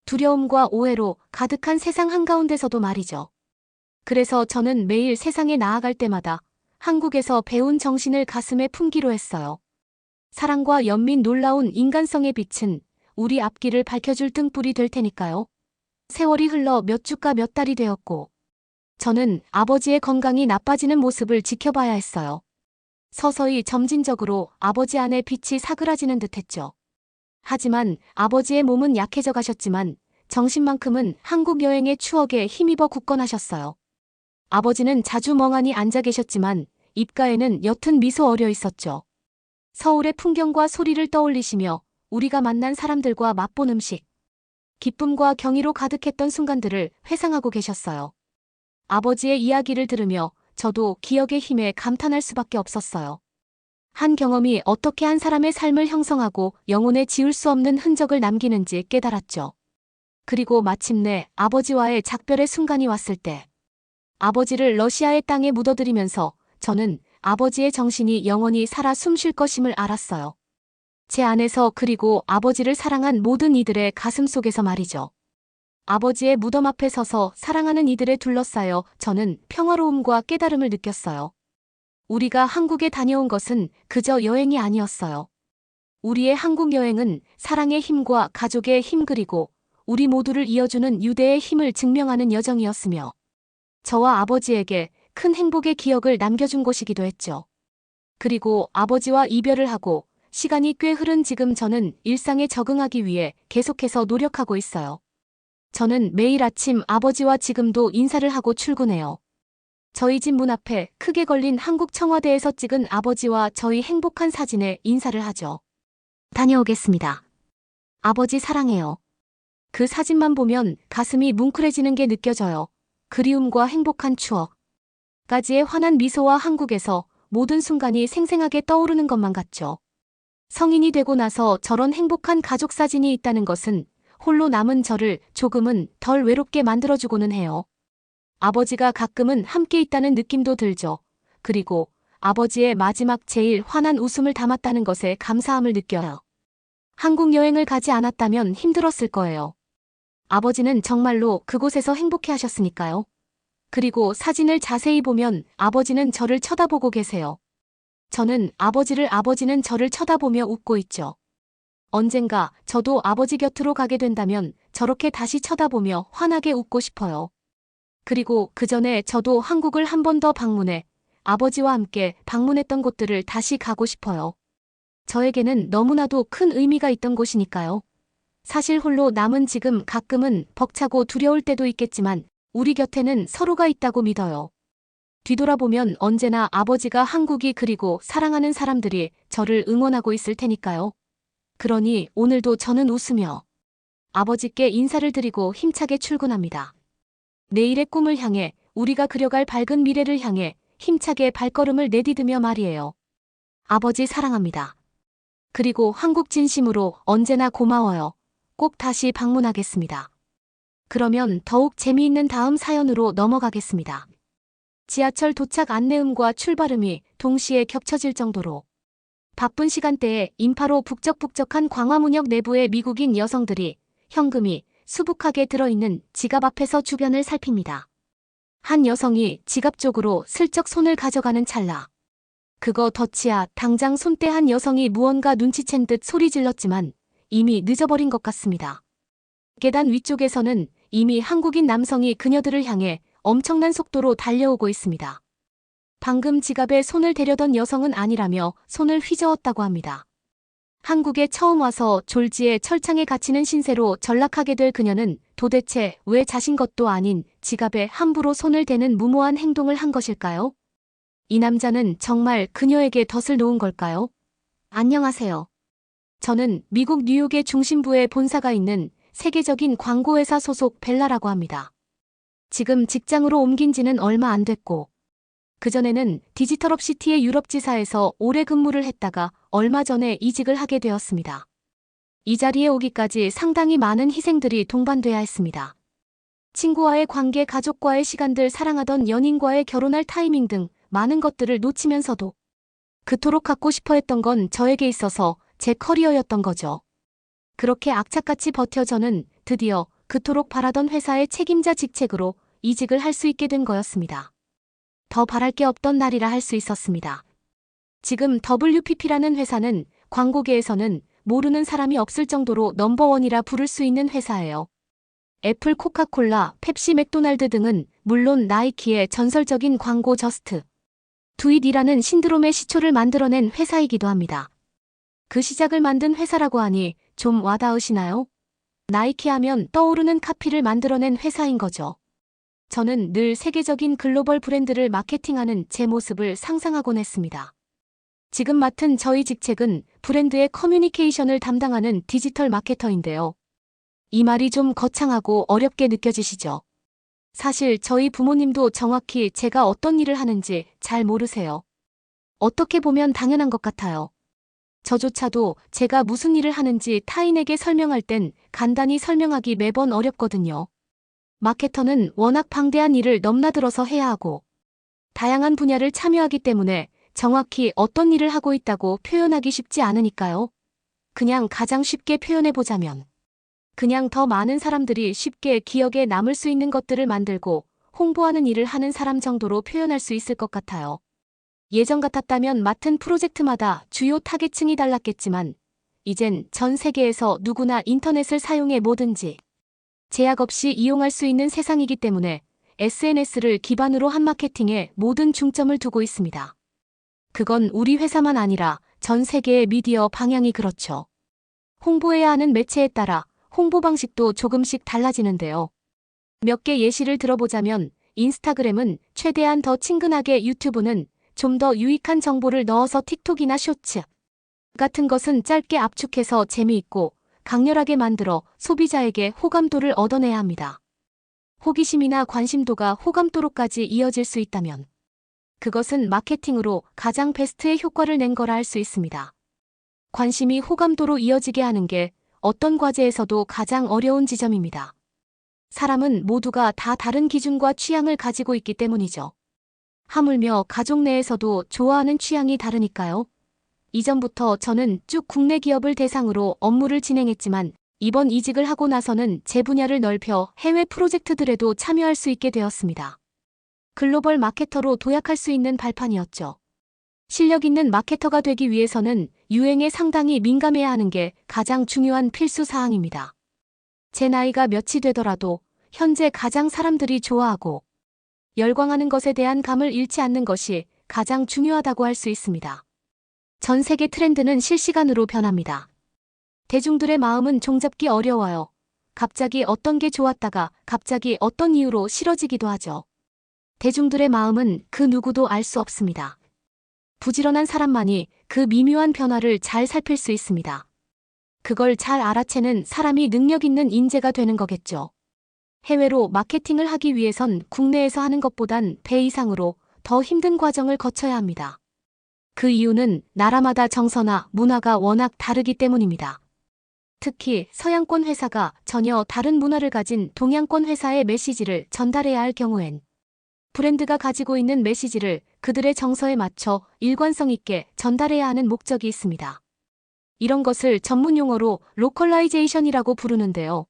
A: 두려움과 오해로 가득한 세상 한가운데서도 말이죠. 그래서 저는 매일 세상에 나아갈 때마다 한국에서 배운 정신을 가슴에 품기로 했어요. 사랑과 연민, 놀라운 인간성의 빛은 우리 앞길을 밝혀줄 등불이 될 테니까요. 세월이 흘러 몇 주가 몇 달이 되었고 저는 아버지의 건강이 나빠지는 모습을 지켜봐야 했어요. 서서히 점진적으로 아버지 안에 빛이 사그라지는 듯했죠. 하지만 아버지의 몸은 약해져 가셨지만 정신만큼은 한국 여행의 추억에 힘입어 굳건하셨어요. 아버지는 자주 멍하니 앉아 계셨지만 입가에는 옅은 미소 어려 있었죠. 서울의 풍경과 소리를 떠올리시며 우리가 만난 사람들과 맛본 음식, 기쁨과 경의로 가득했던 순간들을 회상하고 계셨어요. 아버지의 이야기를 들으며 저도 기억의 힘에 감탄할 수밖에 없었어요. 한 경험이 어떻게 한 사람의 삶을 형성하고 영혼에 지울 수 없는 흔적을 남기는지 깨달았죠. 그리고 마침내 아버지와의 작별의 순간이 왔을 때 아버지를 러시아의 땅에 묻어들이면서 저는 아버지의 정신이 영원히 살아 숨쉴 것임을 알았어요. 제 안에서, 그리고 아버지를 사랑한 모든 이들의 가슴 속에서 말이죠. 아버지의 무덤 앞에 서서 사랑하는 이들에 둘러싸여 저는 평화로움과 깨달음을 느꼈어요. 우리가 한국에 다녀온 것은 그저 여행이 아니었어요. 우리의 한국 여행은 사랑의 힘과 가족의 힘, 그리고 우리 모두를 이어주는 유대의 힘을 증명하는 여정이었으며, 저와 아버지에게 큰 행복의 기억을 남겨준 곳이기도 했죠. 그리고 아버지와 이별을 하고 시간이 꽤 흐른 지금 저는 일상에 적응하기 위해 계속해서 노력하고 있어요. 저는 매일 아침 아버지와 지금도 인사를 하고 출근해요. 저희 집 문 앞에 크게 걸린 한국 청와대에서 찍은 아버지와 저희 행복한 사진에 인사를 하죠. 다녀오겠습니다. 아버지 사랑해요. 그 사진만 보면 가슴이 뭉클해지는 게 느껴져요. 그리움과 행복한 추억, 까지의 환한 미소와 한국에서 모든 순간이 생생하게 떠오르는 것만 같죠. 성인이 되고 나서 저런 행복한 가족 사진이 있다는 것은 홀로 남은 저를 조금은 덜 외롭게 만들어주고는 해요. 아버지가 가끔은 함께 있다는 느낌도 들죠. 그리고 아버지의 마지막 제일 환한 웃음을 담았다는 것에 감사함을 느껴요. 한국 여행을 가지 않았다면 힘들었을 거예요. 아버지는 정말로 그곳에서 행복해 하셨으니까요. 그리고 사진을 자세히 보면 아버지는 저를 쳐다보고 계세요. 저는 아버지는 저를 쳐다보며 웃고 있죠. 언젠가 저도 아버지 곁으로 가게 된다면 저렇게 다시 쳐다보며 환하게 웃고 싶어요. 그리고 그 전에 저도 한국을 한 번 더 방문해 아버지와 함께 방문했던 곳들을 다시 가고 싶어요. 저에게는 너무나도 큰 의미가 있던 곳이니까요. 사실 홀로 남은 지금 가끔은 벅차고 두려울 때도 있겠지만 우리 곁에는 서로가 있다고 믿어요. 뒤돌아보면 언제나 아버지가, 한국이, 그리고 사랑하는 사람들이 저를 응원하고 있을 테니까요. 그러니 오늘도 저는 웃으며 아버지께 인사를 드리고 힘차게 출근합니다. 내일의 꿈을 향해, 우리가 그려갈 밝은 미래를 향해 힘차게 발걸음을 내디디며 말이에요. 아버지 사랑합니다. 그리고 한국 진심으로 언제나 고마워요. 꼭 다시 방문하겠습니다. 그러면 더욱 재미있는 다음 사연으로 넘어가겠습니다. 지하철 도착 안내음과 출발음이 동시에 겹쳐질 정도로 바쁜 시간대에 인파로 북적북적한 광화문역 내부의 미국인 여성들이 현금이 수북하게 들어있는 지갑 앞에서 주변을 살핍니다. 한 여성이 지갑 쪽으로 슬쩍 손을 가져가는 찰나, 그거 덫이야. 당장 손대한 여성이 무언가 눈치챈 듯 소리 질렀지만 이미 늦어버린 것 같습니다. 계단 위쪽에서는 이미 한국인 남성이 그녀들을 향해 엄청난 속도로 달려오고 있습니다. 방금 지갑에 손을 대려던 여성은 아니라며 손을 휘저었다고 합니다. 한국에 처음 와서 졸지에 철창에 갇히는 신세로 전락하게 될 그녀는 도대체 왜 자신 것도 아닌 지갑에 함부로 손을 대는 무모한 행동을 한 것일까요? 이 남자는 정말 그녀에게 덫을 놓은 걸까요? 안녕하세요. 저는 미국 뉴욕의 중심부에 본사가 있는 세계적인 광고회사 소속 벨라라고 합니다. 지금 직장으로 옮긴 지는 얼마 안 됐고, 그전에는 디지털업시티의 유럽지사에서 오래 근무를 했다가 얼마 전에 이직을 하게 되었습니다. 이 자리에 오기까지 상당히 많은 희생들이 동반돼야 했습니다. 친구와의 관계, 가족과의 시간들, 사랑하던 연인과의 결혼할 타이밍 등 많은 것들을 놓치면서도 그토록 갖고 싶어 했던 건 저에게 있어서 제 커리어였던 거죠. 그렇게 악착같이 버텨 저는 드디어 그토록 바라던 회사의 책임자 직책으로 이직을 할 수 있게 된 거였습니다. 더 바랄 게 없던 날이라 할 수 있었습니다. 지금 WPP라는 회사는 광고계에서는 모르는 사람이 없을 정도로 넘버원이라 부를 수 있는 회사예요. 애플, 코카콜라, 펩시, 맥도날드 등은 물론 나이키의 전설적인 광고 저스트 두 잇이라는 신드롬의 시초를 만들어낸 회사이기도 합니다. 그 시작을 만든 회사라고 하니 좀 와닿으시나요? 나이키 하면 떠오르는 카피를 만들어낸 회사인 거죠. 저는 늘 세계적인 글로벌 브랜드를 마케팅하는 제 모습을 상상하곤 했습니다. 지금 맡은 저희 직책은 브랜드의 커뮤니케이션을 담당하는 디지털 마케터인데요. 이 말이 좀 거창하고 어렵게 느껴지시죠? 사실 저희 부모님도 정확히 제가 어떤 일을 하는지 잘 모르세요. 어떻게 보면 당연한 것 같아요. 저조차도 제가 무슨 일을 하는지 타인에게 설명할 땐 간단히 설명하기 매번 어렵거든요. 마케터는 워낙 방대한 일을 넘나들어서 해야 하고 다양한 분야를 참여하기 때문에 정확히 어떤 일을 하고 있다고 표현하기 쉽지 않으니까요. 그냥 가장 쉽게 표현해보자면 그냥 더 많은 사람들이 쉽게 기억에 남을 수 있는 것들을 만들고 홍보하는 일을 하는 사람 정도로 표현할 수 있을 것 같아요. 예전 같았다면 맡은 프로젝트마다 주요 타겟층이 달랐겠지만 이젠 전 세계에서 누구나 인터넷을 사용해 뭐든지 제약 없이 이용할 수 있는 세상이기 때문에 SNS를 기반으로 한 마케팅에 모든 중점을 두고 있습니다. 그건 우리 회사만 아니라 전 세계의 미디어 방향이 그렇죠. 홍보해야 하는 매체에 따라 홍보 방식도 조금씩 달라지는데요. 몇 개 예시를 들어보자면 인스타그램은 최대한 더 친근하게, 유튜브는 좀 더 유익한 정보를 넣어서, 틱톡이나 쇼츠 같은 것은 짧게 압축해서 재미있고 강렬하게 만들어 소비자에게 호감도를 얻어내야 합니다. 호기심이나 관심도가 호감도로까지 이어질 수 있다면 그것은 마케팅으로 가장 베스트의 효과를 낸 거라 할 수 있습니다. 관심이 호감도로 이어지게 하는 게 어떤 과제에서도 가장 어려운 지점입니다. 사람은 모두가 다 다른 기준과 취향을 가지고 있기 때문이죠. 하물며 가족 내에서도 좋아하는 취향이 다르니까요. 이전부터 저는 쭉 국내 기업을 대상으로 업무를 진행했지만 이번 이직을 하고 나서는 제 분야를 넓혀 해외 프로젝트들에도 참여할 수 있게 되었습니다. 글로벌 마케터로 도약할 수 있는 발판이었죠. 실력 있는 마케터가 되기 위해서는 유행에 상당히 민감해야 하는 게 가장 중요한 필수 사항입니다. 제 나이가 몇이 되더라도 현재 가장 사람들이 좋아하고 열광하는 것에 대한 감을 잃지 않는 것이 가장 중요하다고 할 수 있습니다. 전 세계 트렌드는 실시간으로 변합니다. 대중들의 마음은 종잡기 어려워요. 갑자기 어떤 게 좋았다가 갑자기 어떤 이유로 싫어지기도 하죠. 대중들의 마음은 그 누구도 알 수 없습니다. 부지런한 사람만이 그 미묘한 변화를 잘 살필 수 있습니다. 그걸 잘 알아채는 사람이 능력 있는 인재가 되는 거겠죠. 해외로 마케팅을 하기 위해선 국내에서 하는 것보단 배 이상으로 더 힘든 과정을 거쳐야 합니다. 그 이유는 나라마다 정서나 문화가 워낙 다르기 때문입니다. 특히 서양권 회사가 전혀 다른 문화를 가진 동양권 회사의 메시지를 전달해야 할 경우엔 브랜드가 가지고 있는 메시지를 그들의 정서에 맞춰 일관성 있게 전달해야 하는 목적이 있습니다. 이런 것을 전문 용어로 로컬라이제이션이라고 부르는데요.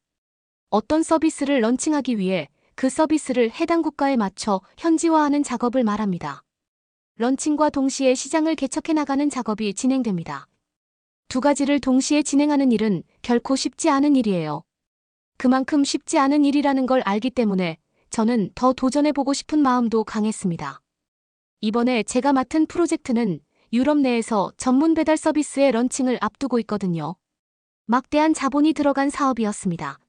A: 어떤 서비스를 런칭하기 위해 그 서비스를 해당 국가에 맞춰 현지화하는 작업을 말합니다. 런칭과 동시에 시장을 개척해 나가는 작업이 진행됩니다. 두 가지를 동시에 진행하는 일은 결코 쉽지 않은 일이에요. 그만큼 쉽지 않은 일이라는 걸 알기 때문에 저는 더 도전해보고 싶은 마음도 강했습니다. 이번에 제가 맡은 프로젝트는 유럽 내에서 전문 배달 서비스의 런칭을 앞두고 있거든요. 막대한 자본이 들어간 사업이었습니다.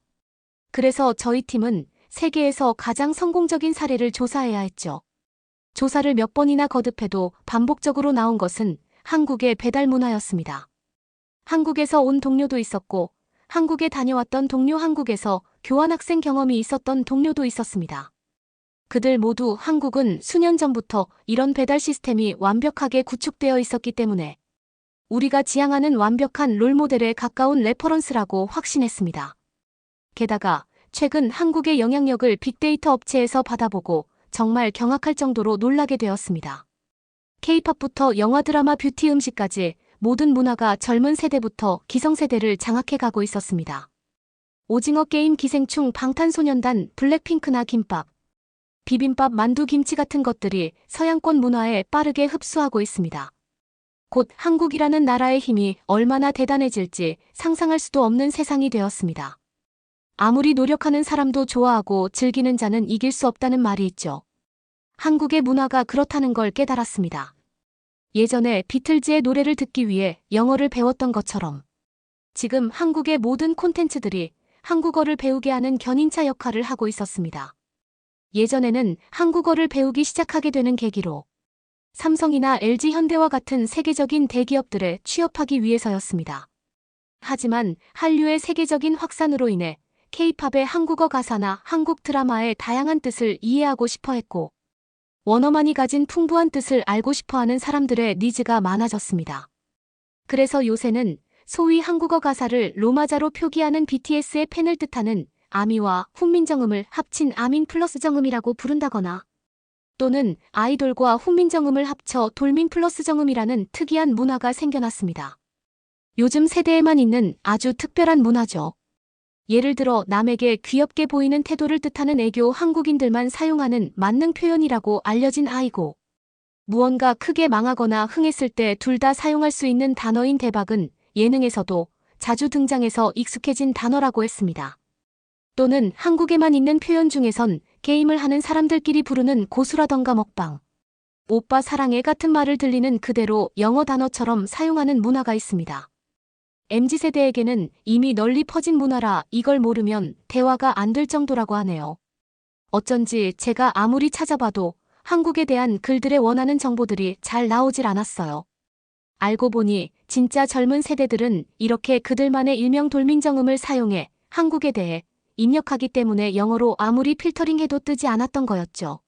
A: 그래서 저희 팀은 세계에서 가장 성공적인 사례를 조사해야 했죠. 조사를 몇 번이나 거듭해도 반복적으로 나온 것은 한국의 배달 문화였습니다. 한국에서 온 동료도 있었고 한국에 다녀왔던 동료, 한국에서 교환학생 경험이 있었던 동료도 있었습니다. 그들 모두 한국은 수년 전부터 이런 배달 시스템이 완벽하게 구축되어 있었기 때문에 우리가 지향하는 완벽한 롤모델에 가까운 레퍼런스라고 확신했습니다. 게다가 최근 한국의 영향력을 빅데이터 업체에서 받아보고 정말 경악할 정도로 놀라게 되었습니다. K-팝부터 영화, 드라마, 뷰티, 음식까지 모든 문화가 젊은 세대부터 기성세대를 장악해가고 있었습니다. 오징어 게임, 기생충, 방탄소년단, 블랙핑크나 김밥, 비빔밥, 만두, 김치 같은 것들이 서양권 문화에 빠르게 흡수하고 있습니다. 곧 한국이라는 나라의 힘이 얼마나 대단해질지 상상할 수도 없는 세상이 되었습니다. 아무리 노력하는 사람도 좋아하고 즐기는 자는 이길 수 없다는 말이 있죠. 한국의 문화가 그렇다는 걸 깨달았습니다. 예전에 비틀즈의 노래를 듣기 위해 영어를 배웠던 것처럼 지금 한국의 모든 콘텐츠들이 한국어를 배우게 하는 견인차 역할을 하고 있었습니다. 예전에는 한국어를 배우기 시작하게 되는 계기로 삼성이나 LG, 현대와 같은 세계적인 대기업들에 취업하기 위해서였습니다. 하지만 한류의 세계적인 확산으로 인해 K-팝의 한국어 가사나 한국 드라마의 다양한 뜻을 이해하고 싶어 했고 원어만이 가진 풍부한 뜻을 알고 싶어하는 사람들의 니즈가 많아졌습니다. 그래서 요새는 소위 한국어 가사를 로마자로 표기하는 BTS의 팬을 뜻하는 아미와 훈민정음을 합친 아민 플러스 정음이라고 부른다거나 또는 아이돌과 훈민정음을 합쳐 돌민 플러스 정음이라는 특이한 문화가 생겨났습니다. 요즘 세대에만 있는 아주 특별한 문화죠. 예를 들어 남에게 귀엽게 보이는 태도를 뜻하는 애교 한국인들만 사용하는 만능 표현이라고 알려진 아이고, 무언가 크게 망하거나 흥했을 때 둘 다 사용할 수 있는 단어인 대박은 예능에서도 자주 등장해서 익숙해진 단어라고 했습니다. 또는 한국에만 있는 표현 중에선 게임을 하는 사람들끼리 부르는 고수라던가 먹방, 오빠 사랑해 같은 말을 들리는 그대로 영어 단어처럼 사용하는 문화가 있습니다. MZ세대에게는 이미 널리 퍼진 문화라 이걸 모르면 대화가 안 될 정도라고 하네요. 어쩐지 제가 아무리 찾아봐도 한국에 대한 글들에 원하는 정보들이 잘 나오질 않았어요. 알고 보니 진짜 젊은 세대들은 이렇게 그들만의 일명 돌민정음을 사용해 한국에 대해 입력하기 때문에 영어로 아무리 필터링해도 뜨지 않았던 거였죠.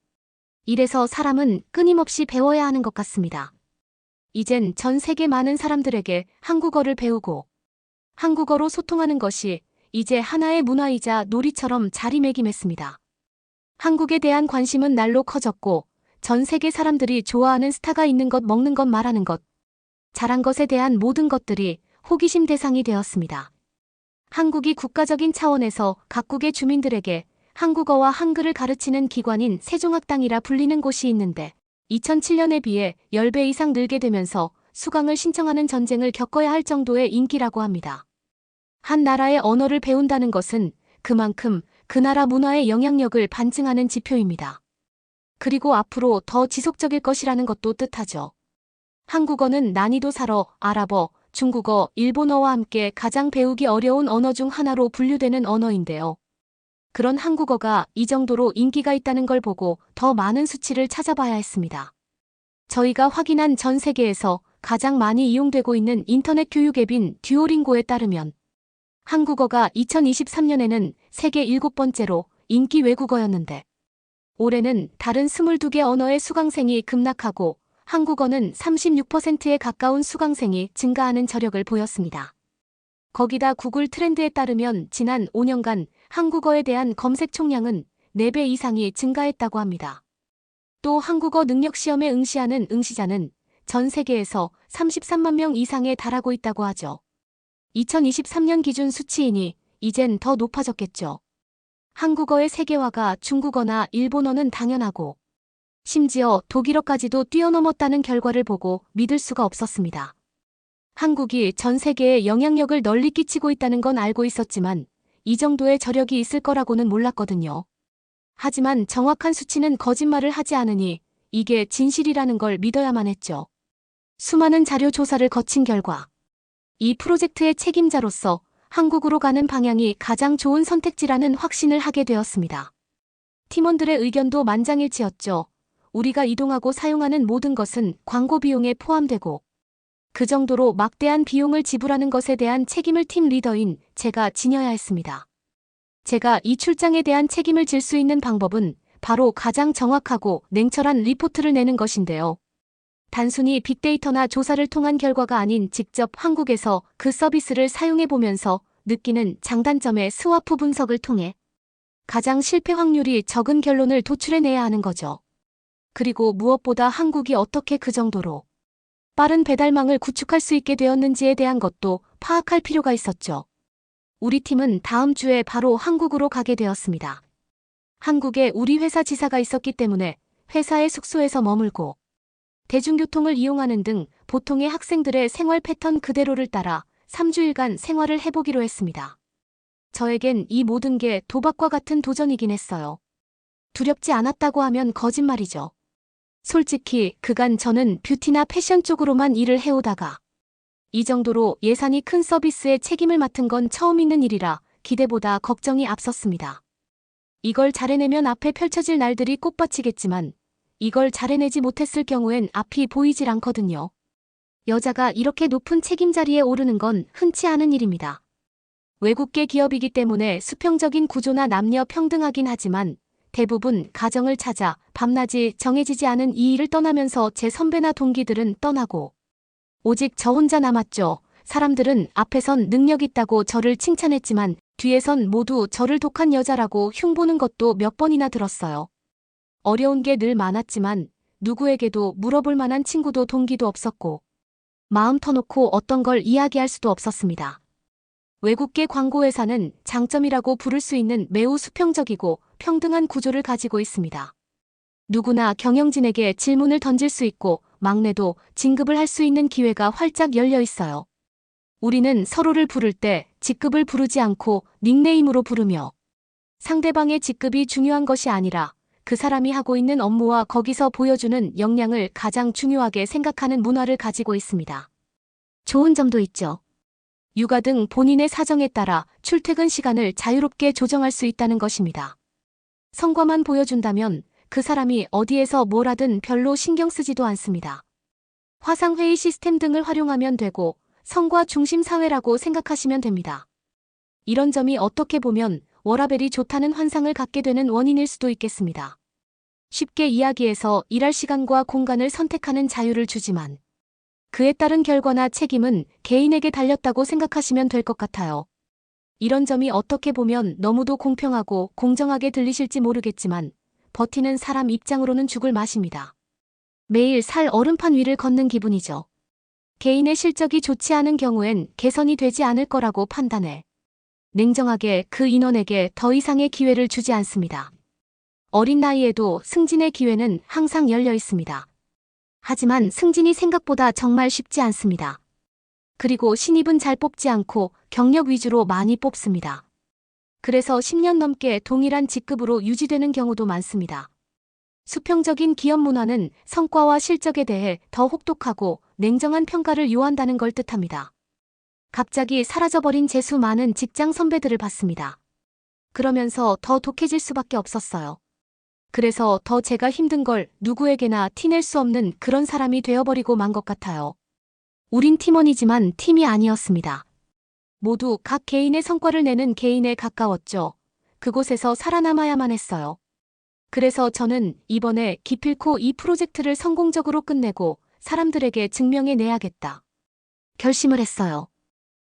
A: 이래서 사람은 끊임없이 배워야 하는 것 같습니다. 이젠 전 세계 많은 사람들에게 한국어를 배우고 한국어로 소통하는 것이 이제 하나의 문화이자 놀이처럼 자리매김했습니다. 한국에 대한 관심은 날로 커졌고 전 세계 사람들이 좋아하는 스타가 있는 것, 먹는 것, 말하는 것, 잘한 것에 대한 모든 것들이 호기심 대상이 되었습니다. 한국이 국가적인 차원에서 각국의 주민들에게 한국어와 한글을 가르치는 기관인 세종학당이라 불리는 곳이 있는데 2007년에 비해 10배 이상 늘게 되면서 수강을 신청하는 전쟁을 겪어야 할 정도의 인기라고 합니다. 한 나라의 언어를 배운다는 것은 그만큼 그 나라 문화의 영향력을 반증하는 지표입니다. 그리고 앞으로 더 지속적일 것이라는 것도 뜻하죠. 한국어는 난이도 사러 아랍어, 중국어, 일본어와 함께 가장 배우기 어려운 언어 중 하나로 분류되는 언어인데요. 그런 한국어가 이 정도로 인기가 있다는 걸 보고 더 많은 수치를 찾아봐야 했습니다. 저희가 확인한 전 세계에서 가장 많이 이용되고 있는 인터넷 교육 앱인 듀오링고에 따르면 한국어가 2023년에는 세계 7번째로 인기 외국어였는데 올해는 다른 22개 언어의 수강생이 급락하고 한국어는 36%에 가까운 수강생이 증가하는 저력을 보였습니다. 거기다 구글 트렌드에 따르면 지난 5년간 한국어에 대한 검색 총량은 4배 이상이 증가했다고 합니다. 또 한국어 능력 시험에 응시하는 응시자는 전 세계에서 33만 명 이상에 달하고 있다고 하죠. 2023년 기준 수치이니 이젠 더 높아졌겠죠. 한국어의 세계화가 중국어나 일본어는 당연하고 심지어 독일어까지도 뛰어넘었다는 결과를 보고 믿을 수가 없었습니다. 한국이 전 세계에 영향력을 널리 끼치고 있다는 건 알고 있었지만 이 정도의 저력이 있을 거라고는 몰랐거든요. 하지만 정확한 수치는 거짓말을 하지 않으니 이게 진실이라는 걸 믿어야만 했죠. 수많은 자료 조사를 거친 결과 이 프로젝트의 책임자로서 한국으로 가는 방향이 가장 좋은 선택지라는 확신을 하게 되었습니다. 팀원들의 의견도 만장일치였죠. 우리가 이동하고 사용하는 모든 것은 광고 비용에 포함되고 그 정도로 막대한 비용을 지불하는 것에 대한 책임을 팀 리더인 제가 지녀야 했습니다. 제가 이 출장에 대한 책임을 질 수 있는 방법은 바로 가장 정확하고 냉철한 리포트를 내는 것인데요. 단순히 빅데이터나 조사를 통한 결과가 아닌 직접 한국에서 그 서비스를 사용해보면서 느끼는 장단점의 스와프 분석을 통해 가장 실패 확률이 적은 결론을 도출해내야 하는 거죠. 그리고 무엇보다 한국이 어떻게 그 정도로 빠른 배달망을 구축할 수 있게 되었는지에 대한 것도 파악할 필요가 있었죠. 우리 팀은 다음 주에 바로 한국으로 가게 되었습니다. 한국에 우리 회사 지사가 있었기 때문에 회사의 숙소에서 머물고 대중교통을 이용하는 등 보통의 학생들의 생활 패턴 그대로를 따라 3주일간 생활을 해보기로 했습니다. 저에겐 이 모든 게 도박과 같은 도전이긴 했어요. 두렵지 않았다고 하면 거짓말이죠. 솔직히 그간 저는 뷰티나 패션 쪽으로만 일을 해오다가 이 정도로 예산이 큰 서비스에 책임을 맡은 건 처음 있는 일이라 기대보다 걱정이 앞섰습니다. 이걸 잘해내면 앞에 펼쳐질 날들이 꽃밭이겠지만 이걸 잘해내지 못했을 경우엔 앞이 보이질 않거든요. 여자가 이렇게 높은 책임 자리에 오르는 건 흔치 않은 일입니다. 외국계 기업이기 때문에 수평적인 구조나 남녀 평등하긴 하지만 대부분 가정을 찾아 밤낮이 정해지지 않은 이 일을 떠나면서 제 선배나 동기들은 떠나고 오직 저 혼자 남았죠. 사람들은 앞에선 능력 있다고 저를 칭찬했지만 뒤에선 모두 저를 독한 여자라고 흉보는 것도 몇 번이나 들었어요. 어려운 게 늘 많았지만 누구에게도 물어볼 만한 친구도 동기도 없었고 마음 터놓고 어떤 걸 이야기할 수도 없었습니다. 외국계 광고회사는 장점이라고 부를 수 있는 매우 수평적이고 평등한 구조를 가지고 있습니다. 누구나 경영진에게 질문을 던질 수 있고 막내도 진급을 할 수 있는 기회가 활짝 열려 있어요. 우리는 서로를 부를 때 직급을 부르지 않고 닉네임으로 부르며 상대방의 직급이 중요한 것이 아니라 그 사람이 하고 있는 업무와 거기서 보여주는 역량을 가장 중요하게 생각하는 문화를 가지고 있습니다. 좋은 점도 있죠. 육아 등 본인의 사정에 따라 출퇴근 시간을 자유롭게 조정할 수 있다는 것입니다. 성과만 보여준다면 그 사람이 어디에서 뭘 하든 별로 신경 쓰지도 않습니다. 화상회의 시스템 등을 활용하면 되고 성과 중심 사회라고 생각하시면 됩니다. 이런 점이 어떻게 보면 워라밸이 좋다는 환상을 갖게 되는 원인일 수도 있겠습니다. 쉽게 이야기해서 일할 시간과 공간을 선택하는 자유를 주지만 그에 따른 결과나 책임은 개인에게 달렸다고 생각하시면 될 것 같아요. 이런 점이 어떻게 보면 너무도 공평하고 공정하게 들리실지 모르겠지만 버티는 사람 입장으로는 죽을 맛입니다. 매일 살 얼음판 위를 걷는 기분이죠. 개인의 실적이 좋지 않은 경우엔 개선이 되지 않을 거라고 판단해 냉정하게 그 인원에게 더 이상의 기회를 주지 않습니다. 어린 나이에도 승진의 기회는 항상 열려 있습니다. 하지만 승진이 생각보다 정말 쉽지 않습니다. 그리고 신입은 잘 뽑지 않고 경력 위주로 많이 뽑습니다. 그래서 10년 넘게 동일한 직급으로 유지되는 경우도 많습니다. 수평적인 기업 문화는 성과와 실적에 대해 더 혹독하고 냉정한 평가를 요한다는 걸 뜻합니다. 갑자기 사라져버린 재수 많은 직장 선배들을 봤습니다. 그러면서 더 독해질 수밖에 없었어요. 그래서 더 제가 힘든 걸 누구에게나 티낼 수 없는 그런 사람이 되어버리고 만 것 같아요. 우린 팀원이지만 팀이 아니었습니다. 모두 각 개인의 성과를 내는 개인에 가까웠죠. 그곳에서 살아남아야만 했어요. 그래서 저는 이번에 기필코 이 프로젝트를 성공적으로 끝내고 사람들에게 증명해내야겠다. 결심을 했어요.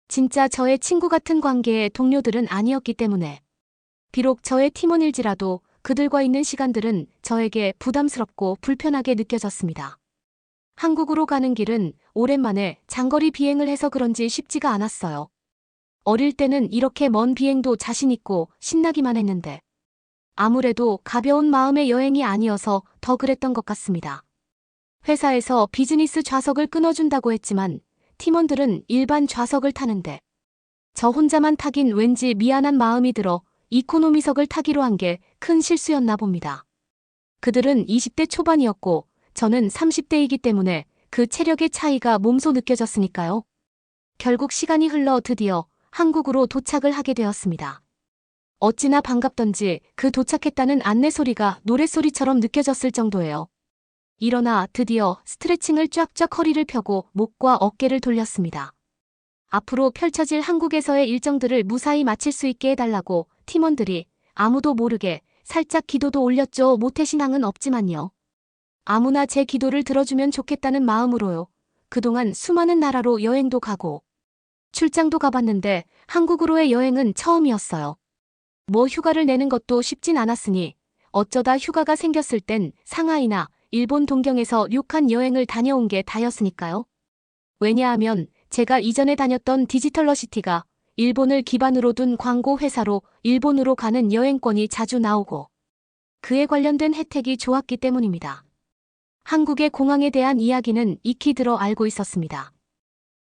A: 진짜 저의 친구 같은 관계의 동료들은 아니었기 때문에. 비록 저의 팀원일지라도 그들과 있는 시간들은 저에게 부담스럽고 불편하게 느껴졌습니다. 한국으로 가는 길은 오랜만에 장거리 비행을 해서 그런지 쉽지가 않았어요. 어릴 때는 이렇게 먼 비행도 자신 있고 신나기만 했는데 아무래도 가벼운 마음의 여행이 아니어서 더 그랬던 것 같습니다. 회사에서 비즈니스 좌석을 끊어준다고 했지만 팀원들은 일반 좌석을 타는데 저 혼자만 타긴 왠지 미안한 마음이 들어 이코노미석을 타기로 한 게 큰 실수였나 봅니다. 그들은 20대 초반이었고 저는 30대이기 때문에 그 체력의 차이가 몸소 느껴졌으니까요. 결국 시간이 흘러 드디어 한국으로 도착을 하게 되었습니다. 어찌나 반갑던지 그 도착했다는 안내 소리가 노랫소리처럼 느껴졌을 정도예요. 일어나 드디어 스트레칭을 쫙쫙 허리를 펴고 목과 어깨를 돌렸습니다. 앞으로 펼쳐질 한국에서의 일정들을 무사히 마칠 수 있게 해달라고 팀원들이 아무도 모르게 살짝 기도도 올렸죠. 모태신앙은 없지만요. 아무나 제 기도를 들어주면 좋겠다는 마음으로요. 그동안 수많은 나라로 여행도 가고 출장도 가봤는데 한국으로의 여행은 처음이었어요. 뭐 휴가를 내는 것도 쉽진 않았으니 어쩌다 휴가가 생겼을 땐 상하이나 일본 동경에서 료칸 여행을 다녀온 게 다였으니까요. 왜냐하면 제가 이전에 다녔던 디지털러시티가 일본을 기반으로 둔 광고 회사로 일본으로 가는 여행권이 자주 나오고 그에 관련된 혜택이 좋았기 때문입니다. 한국의 공항에 대한 이야기는 익히 들어 알고 있었습니다.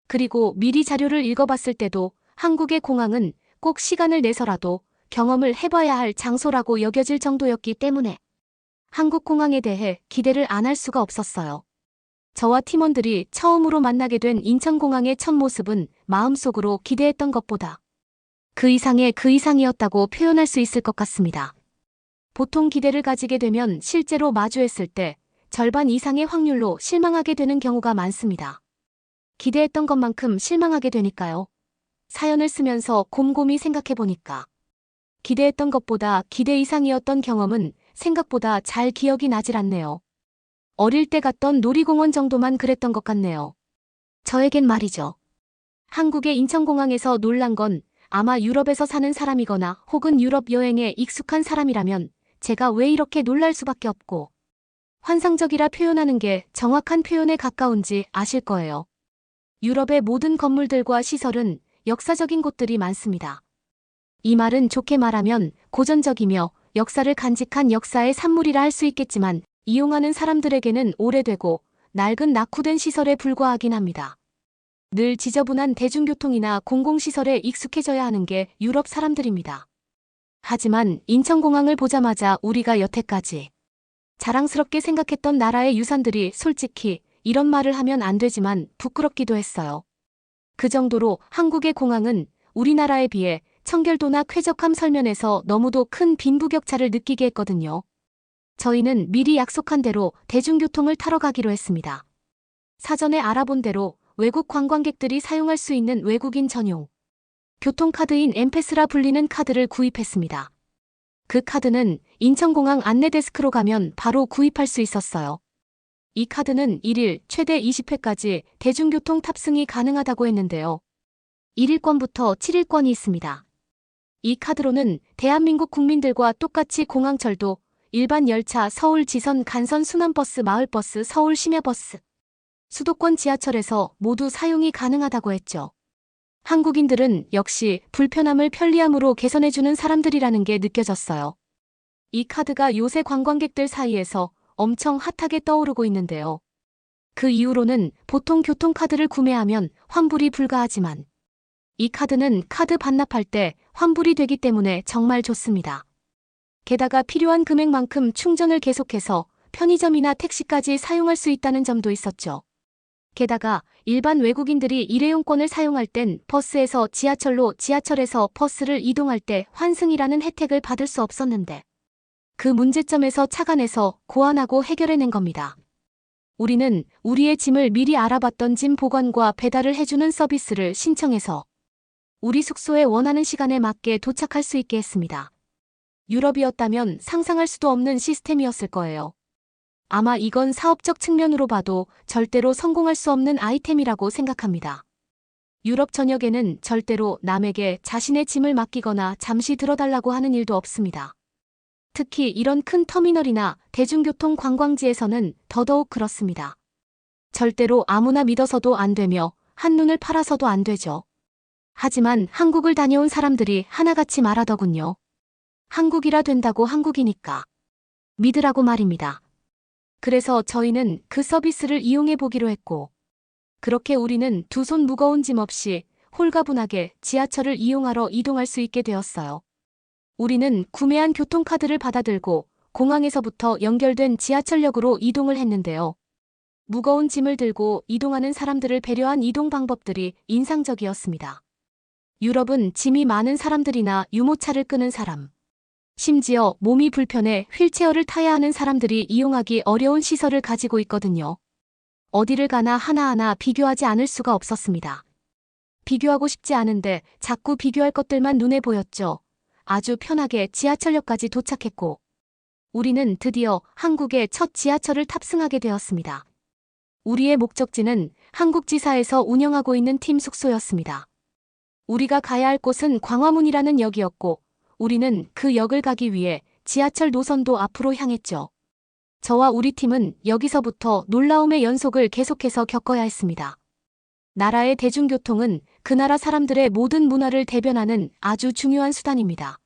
A: 그리고 미리 자료를 읽어봤을 때도 한국의 공항은 꼭 시간을 내서라도 경험을 해봐야 할 장소라고 여겨질 정도였기 때문에 한국 공항에 대해 기대를 안 할 수가 없었어요. 저와 팀원들이 처음으로 만나게 된 인천공항의 첫 모습은 마음속으로 기대했던 것보다 그 이상이었다고 표현할 수 있을 것 같습니다. 보통 기대를 가지게 되면 실제로 마주했을 때 절반 이상의 확률로 실망하게 되는 경우가 많습니다. 기대했던 것만큼 실망하게 되니까요. 사연을 쓰면서 곰곰이 생각해보니까 기대했던 것보다 기대 이상이었던 경험은 생각보다 잘 기억이 나질 않네요. 어릴 때 갔던 놀이공원 정도만 그랬던 것 같네요. 저에겐 말이죠. 한국의 인천공항에서 놀란 건 아마 유럽에서 사는 사람이거나 혹은 유럽 여행에 익숙한 사람이라면 제가 왜 이렇게 놀랄 수밖에 없고 환상적이라 표현하는 게 정확한 표현에 가까운지 아실 거예요. 유럽의 모든 건물들과 시설은 역사적인 곳들이 많습니다. 이 말은 좋게 말하면 고전적이며 역사를 간직한 역사의 산물이라 할 수 있겠지만 이용하는 사람들에게는 오래되고 낡은 낙후된 시설에 불과하긴 합니다. 늘 지저분한 대중교통이나 공공시설에 익숙해져야 하는 게 유럽 사람들입니다. 하지만 인천공항을 보자마자 우리가 여태까지 자랑스럽게 생각했던 나라의 유산들이 솔직히 이런 말을 하면 안 되지만 부끄럽기도 했어요. 그 정도로 한국의 공항은 우리나라에 비해 청결도나 쾌적함 설면에서 너무도 큰 빈부격차를 느끼게 했거든요. 저희는 미리 약속한 대로 대중교통을 타러 가기로 했습니다. 사전에 알아본 대로 외국 관광객들이 사용할 수 있는 외국인 전용 교통카드인 엠패스라 불리는 카드를 구입했습니다. 그 카드는 인천공항 안내데스크로 가면 바로 구입할 수 있었어요. 이 카드는 1일 최대 20회까지 대중교통 탑승이 가능하다고 했는데요. 1일권부터 7일권이 있습니다. 이 카드로는 대한민국 국민들과 똑같이 공항철도, 일반 열차, 서울 지선 간선 순환버스, 마을버스, 서울 심야버스, 수도권 지하철에서 모두 사용이 가능하다고 했죠. 한국인들은 역시 불편함을 편리함으로 개선해주는 사람들이라는 게 느껴졌어요. 이 카드가 요새 관광객들 사이에서 엄청 핫하게 떠오르고 있는데요. 그 이후로는 보통 교통카드를 구매하면 환불이 불가하지만 이 카드는 카드 반납할 때 환불이 되기 때문에 정말 좋습니다. 게다가 필요한 금액만큼 충전을 계속해서 편의점이나 택시까지 사용할 수 있다는 점도 있었죠. 게다가 일반 외국인들이 일회용권을 사용할 땐 버스에서 지하철로, 지하철에서 버스를 이동할 때 환승이라는 혜택을 받을 수 없었는데 그 문제점에서 착안해서 고안하고 해결해낸 겁니다. 우리는 우리의 짐을 미리 알아봤던 짐 보관과 배달을 해주는 서비스를 신청해서 우리 숙소에 원하는 시간에 맞게 도착할 수 있게 했습니다. 유럽이었다면 상상할 수도 없는 시스템이었을 거예요. 아마 이건 사업적 측면으로 봐도 절대로 성공할 수 없는 아이템이라고 생각합니다. 유럽 전역에는 절대로 남에게 자신의 짐을 맡기거나 잠시 들어달라고 하는 일도 없습니다. 특히 이런 큰 터미널이나 대중교통 관광지에서는 더더욱 그렇습니다. 절대로 아무나 믿어서도 안 되며 한눈을 팔아서도 안 되죠. 하지만 한국을 다녀온 사람들이 하나같이 말하더군요. 한국이라 된다고 한국이니까 믿으라고 말입니다. 그래서 저희는 그 서비스를 이용해 보기로 했고 그렇게 우리는 두 손 무거운 짐 없이 홀가분하게 지하철을 이용하러 이동할 수 있게 되었어요. 우리는 구매한 교통카드를 받아들고 공항에서부터 연결된 지하철역으로 이동을 했는데요. 무거운 짐을 들고 이동하는 사람들을 배려한 이동 방법들이 인상적이었습니다. 유럽은 짐이 많은 사람들이나 유모차를 끄는 사람, 심지어 몸이 불편해 휠체어를 타야 하는 사람들이 이용하기 어려운 시설을 가지고 있거든요. 어디를 가나 하나하나 비교하지 않을 수가 없었습니다. 비교하고 싶지 않은데 자꾸 비교할 것들만 눈에 보였죠. 아주 편하게 지하철역까지 도착했고 우리는 드디어 한국의 첫 지하철을 탑승하게 되었습니다. 우리의 목적지는 한국지사에서 운영하고 있는 팀 숙소였습니다. 우리가 가야 할 곳은 광화문이라는 역이었고 우리는 그 역을 가기 위해 지하철 노선도 앞으로 향했죠. 저와 우리 팀은 여기서부터 놀라움의 연속을 계속해서 겪어야 했습니다. 나라의 대중교통은 그 나라 사람들의 모든 문화를 대변하는 아주 중요한 수단입니다.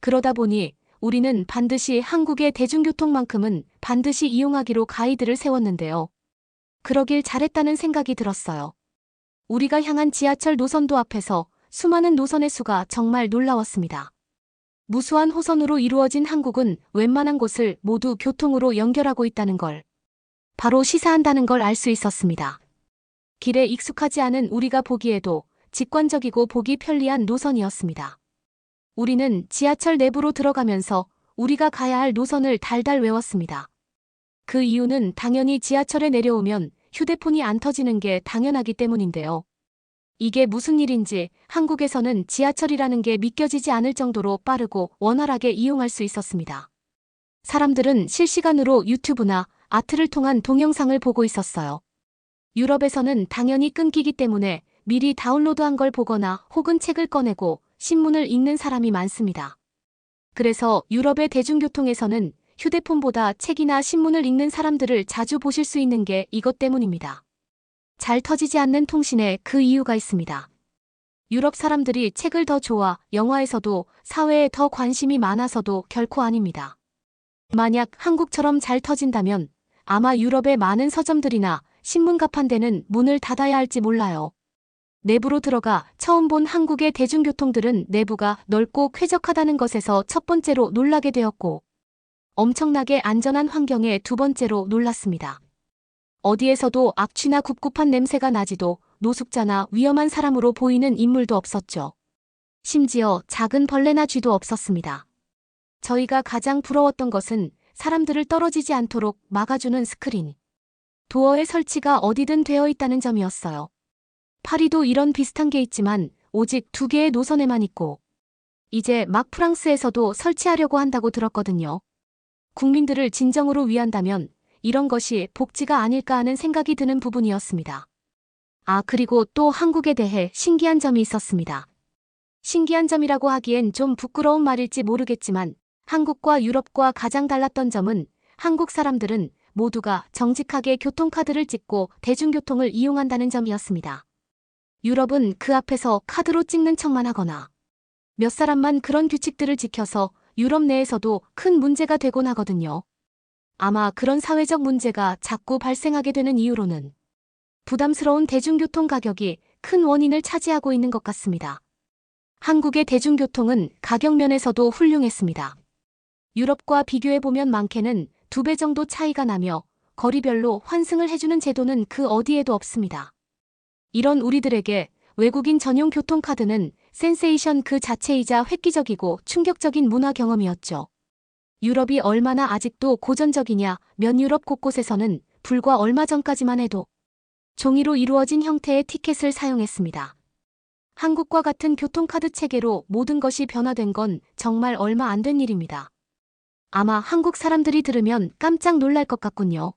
A: 그러다 보니 우리는 반드시 한국의 대중교통만큼은 반드시 이용하기로 가이드를 세웠는데요. 그러길 잘했다는 생각이 들었어요. 우리가 향한 지하철 노선도 앞에서 수많은 노선의 수가 정말 놀라웠습니다. 무수한 호선으로 이루어진 한국은 웬만한 곳을 모두 교통으로 연결하고 있다는 걸 바로 시사한다는 걸 알 수 있었습니다. 길에 익숙하지 않은 우리가 보기에도 직관적이고 보기 편리한 노선이었습니다. 우리는 지하철 내부로 들어가면서 우리가 가야 할 노선을 달달 외웠습니다. 그 이유는 당연히 지하철에 내려오면 휴대폰이 안 터지는 게 당연하기 때문인데요. 이게 무슨 일인지 한국에서는 지하철이라는 게 믿겨지지 않을 정도로 빠르고 원활하게 이용할 수 있었습니다. 사람들은 실시간으로 유튜브나 아트를 통한 동영상을 보고 있었어요. 유럽에서는 당연히 끊기기 때문에 미리 다운로드한 걸 보거나 혹은 책을 꺼내고 신문을 읽는 사람이 많습니다. 그래서 유럽의 대중교통에서는 휴대폰보다 책이나 신문을 읽는 사람들을 자주 보실 수 있는 게 이것 때문입니다. 잘 터지지 않는 통신에 그 이유가 있습니다. 유럽 사람들이 책을 더 좋아 영화에서도 사회에 더 관심이 많아서도 결코 아닙니다. 만약 한국처럼 잘 터진다면 아마 유럽의 많은 서점들이나 신문 가판대는 문을 닫아야 할지 몰라요. 내부로 들어가 처음 본 한국의 대중교통들은 내부가 넓고 쾌적하다는 것에서 첫 번째로 놀라게 되었고 엄청나게 안전한 환경에 두 번째로 놀랐습니다. 어디에서도 악취나 굽굽한 냄새가 나지도 노숙자나 위험한 사람으로 보이는 인물도 없었죠. 심지어 작은 벌레나 쥐도 없었습니다. 저희가 가장 부러웠던 것은 사람들을 떨어지지 않도록 막아주는 스크린. 도어의 설치가 어디든 되어 있다는 점이었어요. 파리도 이런 비슷한 게 있지만 오직 2개의 노선에만 있고 이제 막 프랑스에서도 설치하려고 한다고 들었거든요. 국민들을 진정으로 위한다면 이런 것이 복지가 아닐까 하는 생각이 드는 부분이었습니다. 그리고 또 한국에 대해 신기한 점이 있었습니다. 신기한 점이라고 하기엔 좀 부끄러운 말일지 모르겠지만 한국과 유럽과 가장 달랐던 점은 한국 사람들은 모두가 정직하게 교통카드를 찍고 대중교통을 이용한다는 점이었습니다. 유럽은 그 앞에서 카드로 찍는 척만 하거나 몇 사람만 그런 규칙들을 지켜서 유럽 내에서도 큰 문제가 되곤 하거든요. 아마 그런 사회적 문제가 자꾸 발생하게 되는 이유로는 부담스러운 대중교통 가격이 큰 원인을 차지하고 있는 것 같습니다. 한국의 대중교통은 가격 면에서도 훌륭했습니다. 유럽과 비교해보면 많게는 2배 정도 차이가 나며 거리별로 환승을 해주는 제도는 그 어디에도 없습니다. 이런 우리들에게 외국인 전용 교통카드는 센세이션 그 자체이자 획기적이고 충격적인 문화 경험이었죠. 유럽이 얼마나 아직도 고전적이냐. 면 유럽 곳곳에서는 불과 얼마 전까지만 해도 종이로 이루어진 형태의 티켓을 사용했습니다. 한국과 같은 교통카드 체계로 모든 것이 변화된 건 정말 얼마 안 된 일입니다. 아마 한국 사람들이 들으면 깜짝 놀랄 것 같군요.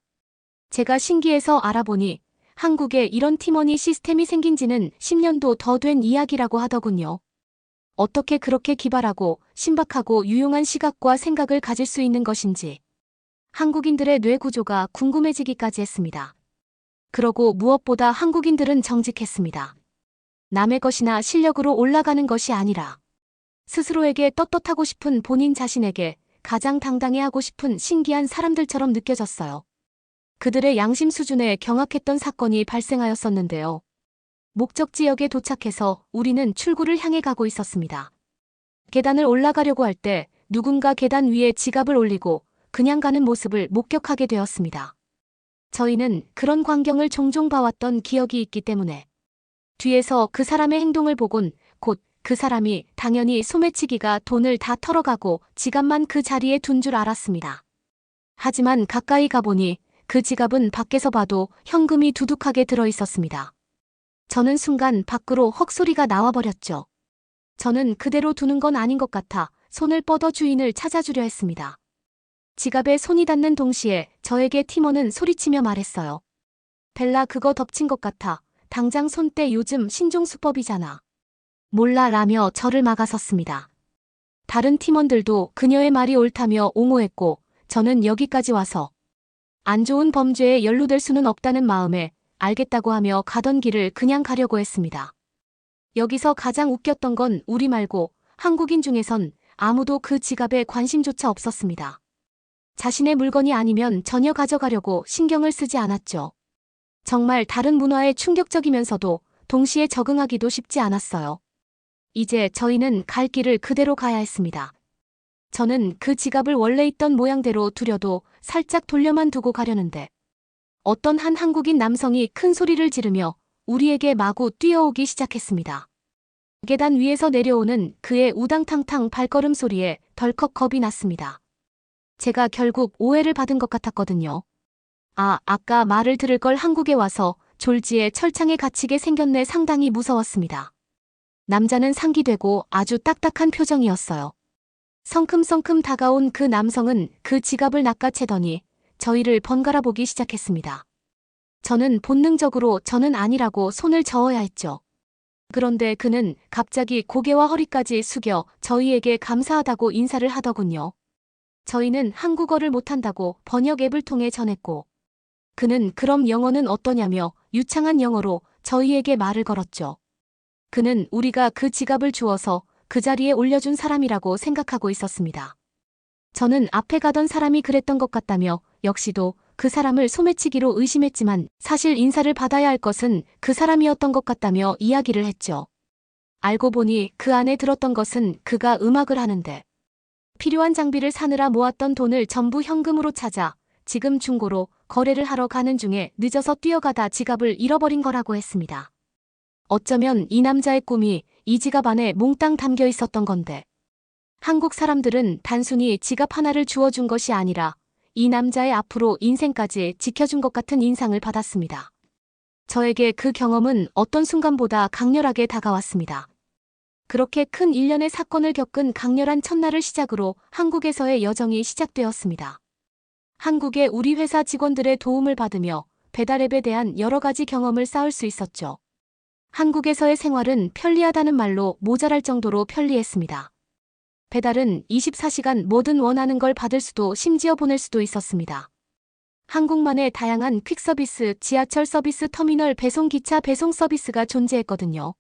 A: 제가 신기해서 알아보니 한국에 이런 팀원이 시스템이 생긴 지는 10년도 더 된 이야기라고 하더군요. 어떻게 그렇게 기발하고 신박하고 유용한 시각과 생각을 가질 수 있는 것인지 한국인들의 뇌 구조가 궁금해지기까지 했습니다. 그러고 무엇보다 한국인들은 정직했습니다. 남의 것이나 실력으로 올라가는 것이 아니라 스스로에게 떳떳하고 싶은 본인 자신에게 가장 당당해하고 싶은 신기한 사람들처럼 느껴졌어요. 그들의 양심 수준에 경악했던 사건이 발생하였었는데요. 목적 지역에 도착해서 우리는 출구를 향해 가고 있었습니다. 계단을 올라가려고 할 때 누군가 계단 위에 지갑을 올리고 그냥 가는 모습을 목격하게 되었습니다. 저희는 그런 광경을 종종 봐왔던 기억이 있기 때문에 뒤에서 그 사람의 행동을 보곤 곧 그 사람이 당연히 소매치기가 돈을 다 털어가고 지갑만 그 자리에 둔 줄 알았습니다. 하지만 가까이 가보니 그 지갑은 밖에서 봐도 현금이 두둑하게 들어있었습니다. 저는 순간 밖으로 헉 소리가 나와버렸죠. 저는 그대로 두는 건 아닌 것 같아 손을 뻗어 주인을 찾아주려 했습니다. 지갑에 손이 닿는 동시에 저에게 팀원은 소리치며 말했어요. 벨라 그거 덮친 것 같아. 당장 손 떼. 요즘 신종수법이잖아. 몰라 라며 저를 막아섰습니다. 다른 팀원들도 그녀의 말이 옳다며 옹호했고 저는 여기까지 와서 안 좋은 범죄에 연루될 수는 없다는 마음에 알겠다고 하며 가던 길을 그냥 가려고 했습니다. 여기서 가장 웃겼던 건 우리 말고 한국인 중에선 아무도 그 지갑에 관심조차 없었습니다. 자신의 물건이 아니면 전혀 가져가려고 신경을 쓰지 않았죠. 정말 다른 문화에 충격적이면서도 동시에 적응하기도 쉽지 않았어요. 이제 저희는 갈 길을 그대로 가야 했습니다. 저는 그 지갑을 원래 있던 모양대로 두려도 살짝 돌려만 두고 가려는데 어떤 한 한국인 남성이 큰 소리를 지르며 우리에게 마구 뛰어오기 시작했습니다. 계단 위에서 내려오는 그의 우당탕탕 발걸음 소리에 덜컥 겁이 났습니다. 제가 결국 오해를 받은 것 같았거든요. 아까 말을 들을 걸 한국에 와서 졸지에 철창에 갇히게 생겼네. 상당히 무서웠습니다. 남자는 상기되고 아주 딱딱한 표정이었어요. 성큼성큼 다가온 그 남성은 그 지갑을 낚아채더니 저희를 번갈아 보기 시작했습니다. 저는 본능적으로 저는 아니라고 손을 저어야 했죠. 그런데 그는 갑자기 고개와 허리까지 숙여 저희에게 감사하다고 인사를 하더군요. 저희는 한국어를 못한다고 번역 앱을 통해 전했고, 그는 그럼 영어는 어떠냐며 유창한 영어로 저희에게 말을 걸었죠. 그는 우리가 그 지갑을 주어서 그 자리에 올려준 사람이라고 생각하고 있었습니다. 저는 앞에 가던 사람이 그랬던 것 같다며 역시도 그 사람을 소매치기로 의심했지만 사실 인사를 받아야 할 것은 그 사람이었던 것 같다며 이야기를 했죠. 알고 보니 그 안에 들었던 것은 그가 음악을 하는데 필요한 장비를 사느라 모았던 돈을 전부 현금으로 찾아 지금 중고로 거래를 하러 가는 중에 늦어서 뛰어가다 지갑을 잃어버린 거라고 했습니다. 어쩌면 이 남자의 꿈이 이 지갑 안에 몽땅 담겨 있었던 건데 한국 사람들은 단순히 지갑 하나를 주워준 것이 아니라 이 남자의 앞으로 인생까지 지켜준 것 같은 인상을 받았습니다. 저에게 그 경험은 어떤 순간보다 강렬하게 다가왔습니다. 그렇게 큰 일련의 사건을 겪은 강렬한 첫날을 시작으로 한국에서의 여정이 시작되었습니다. 한국의 우리 회사 직원들의 도움을 받으며 배달앱에 대한 여러 가지 경험을 쌓을 수 있었죠. 한국에서의 생활은 편리하다는 말로 모자랄 정도로 편리했습니다. 배달은 24시간 뭐든 원하는 걸 받을 수도 심지어 보낼 수도 있었습니다. 한국만의 다양한 퀵서비스, 지하철 서비스, 터미널 배송, 기차 배송 서비스가 존재했거든요.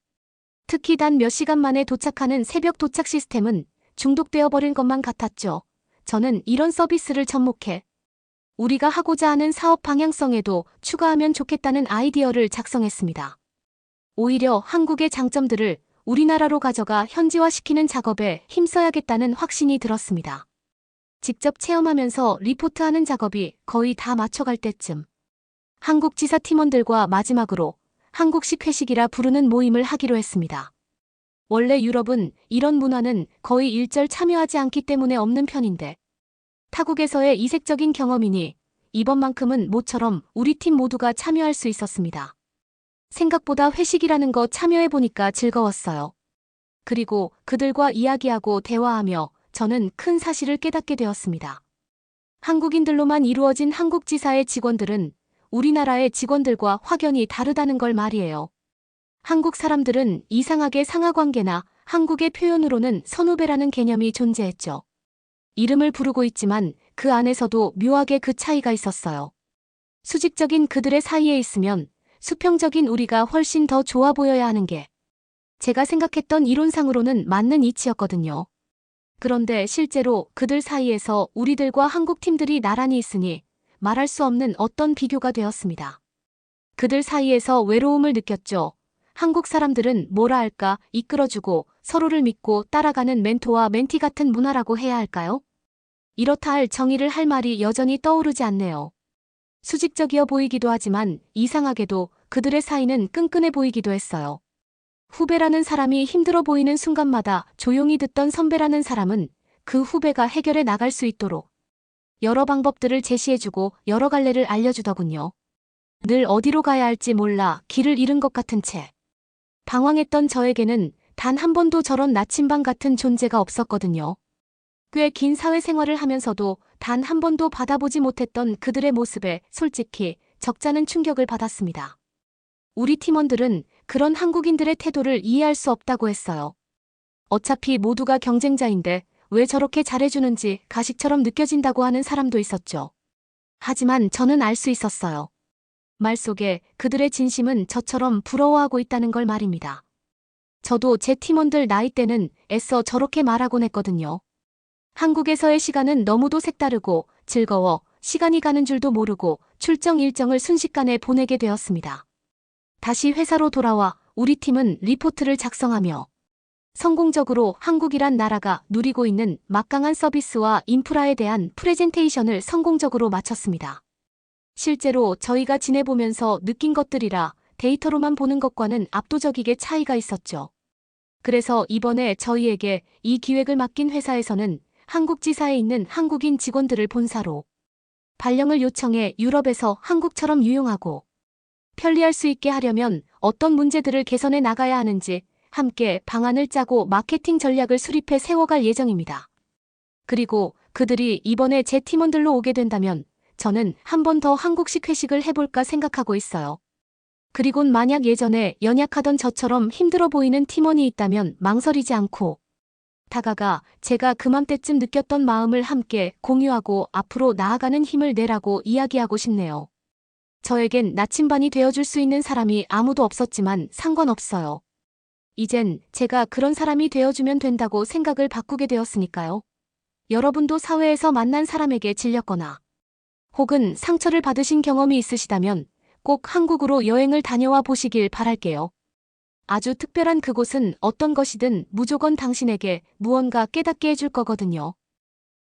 A: 특히 단 몇 시간 만에 도착하는 새벽 도착 시스템은 중독되어 버린 것만 같았죠. 저는 이런 서비스를 접목해 우리가 하고자 하는 사업 방향성에도 추가하면 좋겠다는 아이디어를 작성했습니다. 오히려 한국의 장점들을 우리나라로 가져가 현지화시키는 작업에 힘써야겠다는 확신이 들었습니다. 직접 체험하면서 리포트하는 작업이 거의 다 맞춰갈 때쯤 한국 지사 팀원들과 마지막으로 한국식 회식이라 부르는 모임을 하기로 했습니다. 원래 유럽은 이런 문화는 거의 일절 참여하지 않기 때문에 없는 편인데 타국에서의 이색적인 경험이니 이번만큼은 모처럼 우리 팀 모두가 참여할 수 있었습니다. 생각보다 회식이라는 거 참여해보니까 즐거웠어요. 그리고 그들과 이야기하고 대화하며 저는 큰 사실을 깨닫게 되었습니다. 한국인들로만 이루어진 한국지사의 직원들은 우리나라의 직원들과 확연히 다르다는 걸 말이에요. 한국 사람들은 이상하게 상하관계나 한국의 표현으로는 선후배라는 개념이 존재했죠. 이름을 부르고 있지만 그 안에서도 묘하게 그 차이가 있었어요. 수직적인 그들의 사이에 있으면 수평적인 우리가 훨씬 더 좋아 보여야 하는 게 제가 생각했던 이론상으로는 맞는 이치였거든요. 그런데 실제로 그들 사이에서 우리들과 한국 팀들이 나란히 있으니 말할 수 없는 어떤 비교가 되었습니다. 그들 사이에서 외로움을 느꼈죠. 한국 사람들은 뭐라 할까 이끌어주고 서로를 믿고 따라가는 멘토와 멘티 같은 문화라고 해야 할까요? 이렇다 할 정의를 할 말이 여전히 떠오르지 않네요. 수직적이어 보이기도 하지만 이상하게도 그들의 사이는 끈끈해 보이기도 했어요. 후배라는 사람이 힘들어 보이는 순간마다 조용히 듣던 선배라는 사람은 그 후배가 해결해 나갈 수 있도록 여러 방법들을 제시해주고 여러 갈래를 알려주더군요. 늘 어디로 가야 할지 몰라 길을 잃은 것 같은 채 방황했던 저에게는 단 한 번도 저런 나침반 같은 존재가 없었거든요. 꽤 긴 사회생활을 하면서도 단 한 번도 받아보지 못했던 그들의 모습에 솔직히 적잖은 충격을 받았습니다. 우리 팀원들은 그런 한국인들의 태도를 이해할 수 없다고 했어요. 어차피 모두가 경쟁자인데 왜 저렇게 잘해주는지 가식처럼 느껴진다고 하는 사람도 있었죠. 하지만 저는 알 수 있었어요. 말 속에 그들의 진심은 저처럼 부러워하고 있다는 걸 말입니다. 저도 제 팀원들 나이 때는 애써 저렇게 말하곤 했거든요. 한국에서의 시간은 너무도 색다르고 즐거워 시간이 가는 줄도 모르고 출정 일정을 순식간에 보내게 되었습니다. 다시 회사로 돌아와 우리 팀은 리포트를 작성하며 성공적으로 한국이란 나라가 누리고 있는 막강한 서비스와 인프라에 대한 프레젠테이션을 성공적으로 마쳤습니다. 실제로 저희가 지내보면서 느낀 것들이라 데이터로만 보는 것과는 압도적이게 차이가 있었죠. 그래서 이번에 저희에게 이 기획을 맡긴 회사에서는 한국지사에 있는 한국인 직원들을 본사로 발령을 요청해 유럽에서 한국처럼 유용하고 편리할 수 있게 하려면 어떤 문제들을 개선해 나가야 하는지 함께 방안을 짜고 마케팅 전략을 수립해 세워갈 예정입니다. 그리고 그들이 이번에 제 팀원들로 오게 된다면 저는 한 번 더 한국식 회식을 해볼까 생각하고 있어요. 그리곤 만약 예전에 연약하던 저처럼 힘들어 보이는 팀원이 있다면 망설이지 않고 다가가 제가 그맘때쯤 느꼈던 마음을 함께 공유하고 앞으로 나아가는 힘을 내라고 이야기하고 싶네요. 저에겐 나침반이 되어줄 수 있는 사람이 아무도 없었지만 상관없어요. 이젠 제가 그런 사람이 되어주면 된다고 생각을 바꾸게 되었으니까요. 여러분도 사회에서 만난 사람에게 질렸거나 혹은 상처를 받으신 경험이 있으시다면 꼭 한국으로 여행을 다녀와 보시길 바랄게요. 아주 특별한 그곳은 어떤 것이든 무조건 당신에게 무언가 깨닫게 해줄 거거든요.